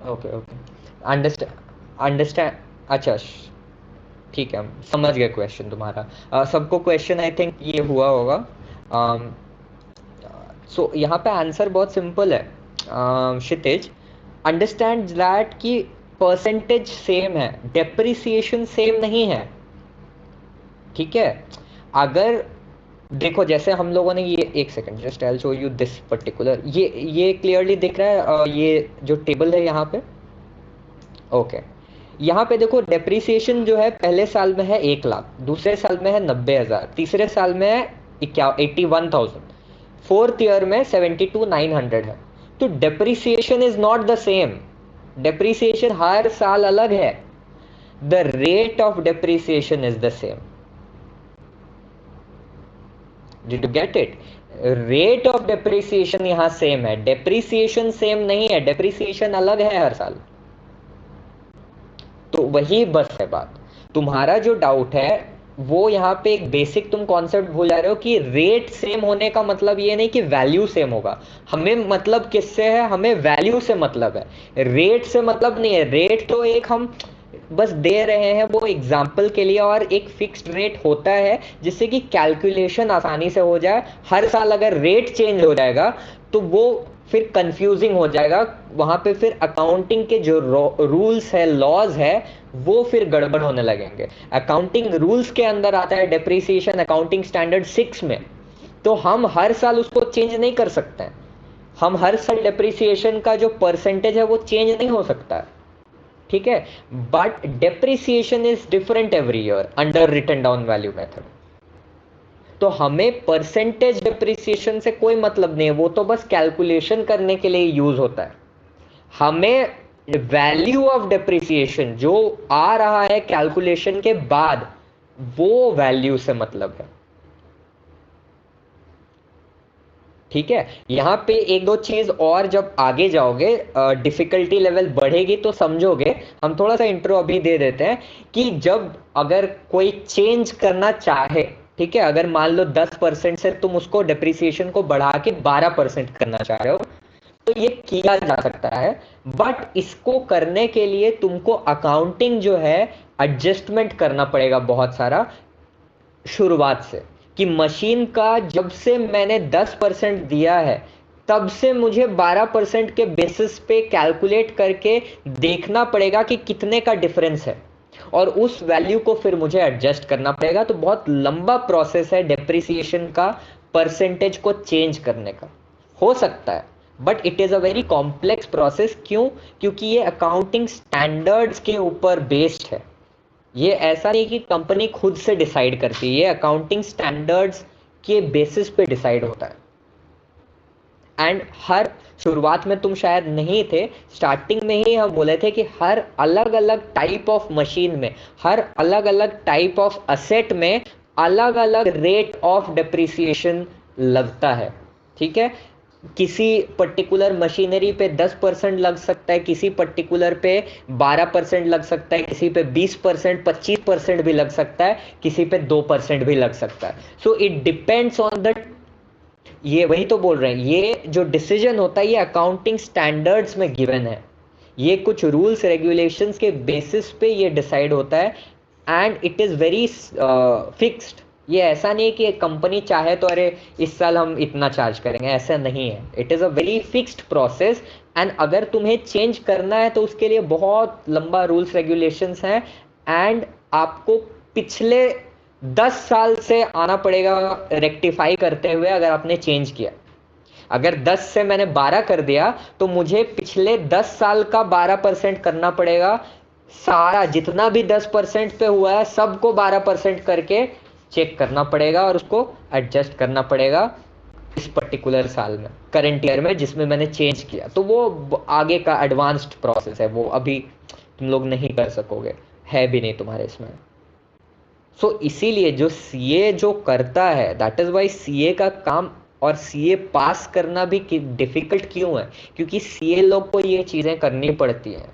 ओके ओके, अंडरस्टैंड, अंडरस्टैंड। अच्छा, ठीक है, हम समझ गए क्वेश्चन तुम्हारा। सबको क्वेश्चन आई थिंक ये हुआ होगा। सो यहाँ पे आंसर बहुत सिंपल है, क्षितिज। अंडरस्टैंड दैट कि परसेंटेज सेम है, डेप्रिसिएशन सेम नहीं है। ठीक है, अगर देखो जैसे हम लोगों ने ये, एक second just I will show you this particular, ये क्लियरली दिख रहा है, ये जो टेबल है यहाँ पे। ओके, यहाँ पे देखो डेप्रिसिएशन जो है पहले साल में है 1 लाख, दूसरे साल में है 90,000, तीसरे साल में है 81,000, फोर्थ ईयर में 72,900 है। तो depreciation is not the same, depreciation हर साल अलग है, the rate of depreciation is the same. Did you get it? Rate of depreciation यहाँ सेम है, डेप्रिसिएशन सेम नहीं है, डेप्रिसिएशन अलग है हर साल। तो वही बस है बात। तुम्हारा जो डाउट है वो यहाँ पे एक बेसिक तुम कॉन्सेप्ट भूल जा रहे हो कि रेट सेम होने का मतलब ये नहीं कि वैल्यू सेम होगा। हमें मतलब किससे है? हमें वैल्यू से मतलब है, रेट से मतलब नहीं है। रेट तो एक हम बस दे रहे हैं वो एग्जाम्पल के लिए, और एक फिक्स्ड रेट होता है जिससे कि कैलकुलेशन आसानी से हो जाए। हर साल अगर रेट चेंज हो जाएगा तो वो फिर कंफ्यूजिंग हो जाएगा, वहां पे फिर अकाउंटिंग के जो रूल्स है, लॉज है, वो फिर गड़बड़ होने लगेंगे। अकाउंटिंग रूल्स के अंदर आता है डेप्रिसिएशन, अकाउंटिंग स्टैंडर्ड 6 में, तो हम हर साल उसको चेंज नहीं कर सकते हैं। हम हर साल डेप्रिसिएशन का जो परसेंटेज है वो चेंज नहीं हो सकता है, ठीक है। But depreciation is different every year under written down value method. तो हमें परसेंटेज डेप्रिसिएशन से कोई मतलब नहीं है, वो तो बस कैलकुलेशन करने के लिए यूज होता है। हमें वैल्यू ऑफ डेप्रिसिएशन जो आ रहा है कैलकुलेशन के बाद, वो वैल्यू से मतलब है, ठीक है। यहाँ पे एक दो चीज और, जब आगे जाओगे डिफिकल्टी लेवल बढ़ेगी तो समझोगे। हम थोड़ा सा इंट्रो अभी दे देते हैं कि जब अगर कोई चेंज करना चाहे, ठीक है, अगर मान लो 10% से तुम उसको डेप्रिसिएशन को बढ़ा के 12% करना चाह रहे हो, तो ये किया जा सकता है। बट इसको करने के लिए तुमको अकाउंटिंग जो है एडजस्टमेंट करना पड़ेगा बहुत सारा शुरुआत से, कि मशीन का जब से मैंने 10% दिया है तब से मुझे 12% के बेसिस पे कैलकुलेट करके देखना पड़ेगा कि कितने का डिफरेंस है, और उस वैल्यू को फिर मुझे एडजस्ट करना पड़ेगा। तो बहुत लंबा प्रोसेस है डेप्रिसिएशन का परसेंटेज को चेंज करने का। हो सकता है, but it is a very complex process. क्यों? क्योंकि ये अकाउंटिंग स्टैंडर्ड्स के ऊपर बेस्ड है। ये ऐसा नहीं कि कंपनी खुद से डिसाइड करती है, ये अकाउंटिंग स्टैंडर्ड्स के बेसिस पे डिसाइड होता है। एंड हर शुरुआत में तुम शायद नहीं थे, स्टार्टिंग में ही हम बोले थे कि हर अलग अलग टाइप ऑफ मशीन में, हर अलग अलग टाइप ऑफ असेट में अलग अलग रेट ऑफ डेप्रिसिएशन लगता है। ठीक है, किसी पर्टिकुलर मशीनरी पे 10% लग सकता है, किसी पर्टिकुलर पे 12% लग सकता है, किसी पे 20%, 25% भी लग सकता है, किसी पे 2% भी लग सकता है। So it depends on the, ये वही तो बोल रहे हैं, ये जो डिसीजन होता है ये अकाउंटिंग स्टैंडर्ड्स में गिवन है। ये कुछ रूल्स रेगुलेशंस के बेसिस पे ये डिसाइड होता है and it is very fixed. ये ऐसा नहीं है कि एक कंपनी चाहे तो अरे इस साल हम इतना चार्ज करेंगे, ऐसा नहीं है। It is a very fixed process and अगर तुम्हें चेंज करना है तो उसके लिए बहुत लंबा रूल्स रेगुलेशंस हैं एंड आपको पिछले 10 साल से आना पड़ेगा रेक्टिफाई करते हुए अगर आपने चेंज किया। अगर 10 से मैंने 12 कर दिया तो मुझे पिछले 10 साल का 12% करना पड़ेगा। सारा जितना भी 10% पे हुआ है सबको 12% करके चेक करना पड़ेगा और उसको एडजस्ट करना पड़ेगा इस पर्टिकुलर साल में, करंट ईयर में जिसमें मैंने चेंज किया। तो वो आगे का एडवांस्ड प्रोसेस है, वो अभी तुम लोग नहीं कर सकोगे, है भी नहीं तुम्हारे इसमें। सो इसीलिए जो सीए जो करता है, दैट इज वाई सीए का काम और सीए पास करना भी डिफिकल्ट क्यों है, क्योंकि सीए लोग को ये चीजें करनी पड़ती हैं।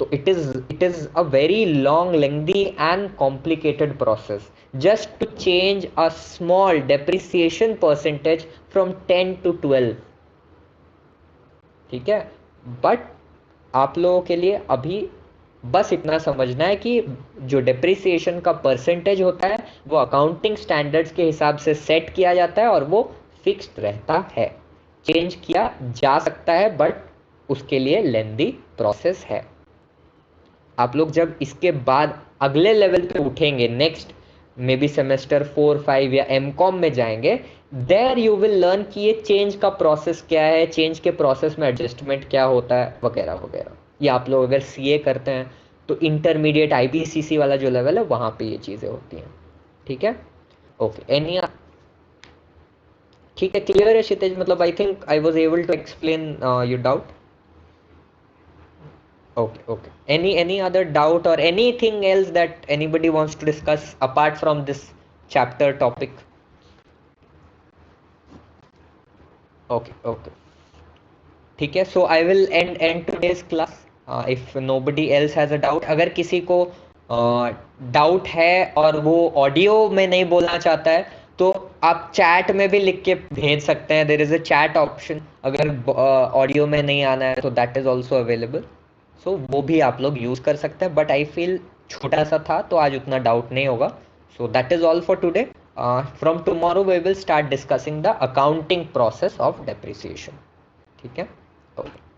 तो it is a very long lengthy and complicated process just to change a small depreciation percentage from 10 to 12। ठीक है, बट आप लोगों के लिए अभी बस इतना समझना है कि जो डेप्रिसिएशन का परसेंटेज होता है वो अकाउंटिंग स्टैंडर्ड्स के हिसाब से सेट किया जाता है और वो फिक्स्ड रहता है। चेंज किया जा सकता है बट उसके लिए लेंदी प्रोसेस है। आप लोग जब इसके बाद अगले लेवल पे उठेंगे, नेक्स्ट मे बी सेमेस्टर 4, 5 या एमकॉम में जाएंगे, देयर यू विल लर्न कि ये चेंज का प्रोसेस क्या है, चेंज के प्रोसेस में एडजस्टमेंट क्या होता है वगैरह वगैरह। ये आप लोग अगर सीए करते हैं तो इंटरमीडिएट आईपीसीसी वाला जो लेवल है वहाँ पे ये चीज़ें होती हैं। ठीक है, ओके, एनी, ठीक है, क्लियर है क्षितिज? मतलब I think I was able to explain your doubt. Okay, okay. Any other doubt or anything else that anybody wants to discuss apart from this chapter topic? Okay, okay. ठीक है, so I will end today's class. If nobody else has a doubt, अगर किसी को डाउट है और वो ऑडियो में नहीं बोलना चाहता है तो आप चैट में भी लिख के भेज सकते हैं। There is a chat option, अगर ऑडियो में नहीं आना है तो that is also available. So वो भी आप लोग यूज़ कर सकते हैं, बट आई फील छोटा सा था तो आज उतना डाउट नहीं होगा। So that is all for today. From tomorrow we will start discussing the accounting process of depreciation. ठीक है, ओके।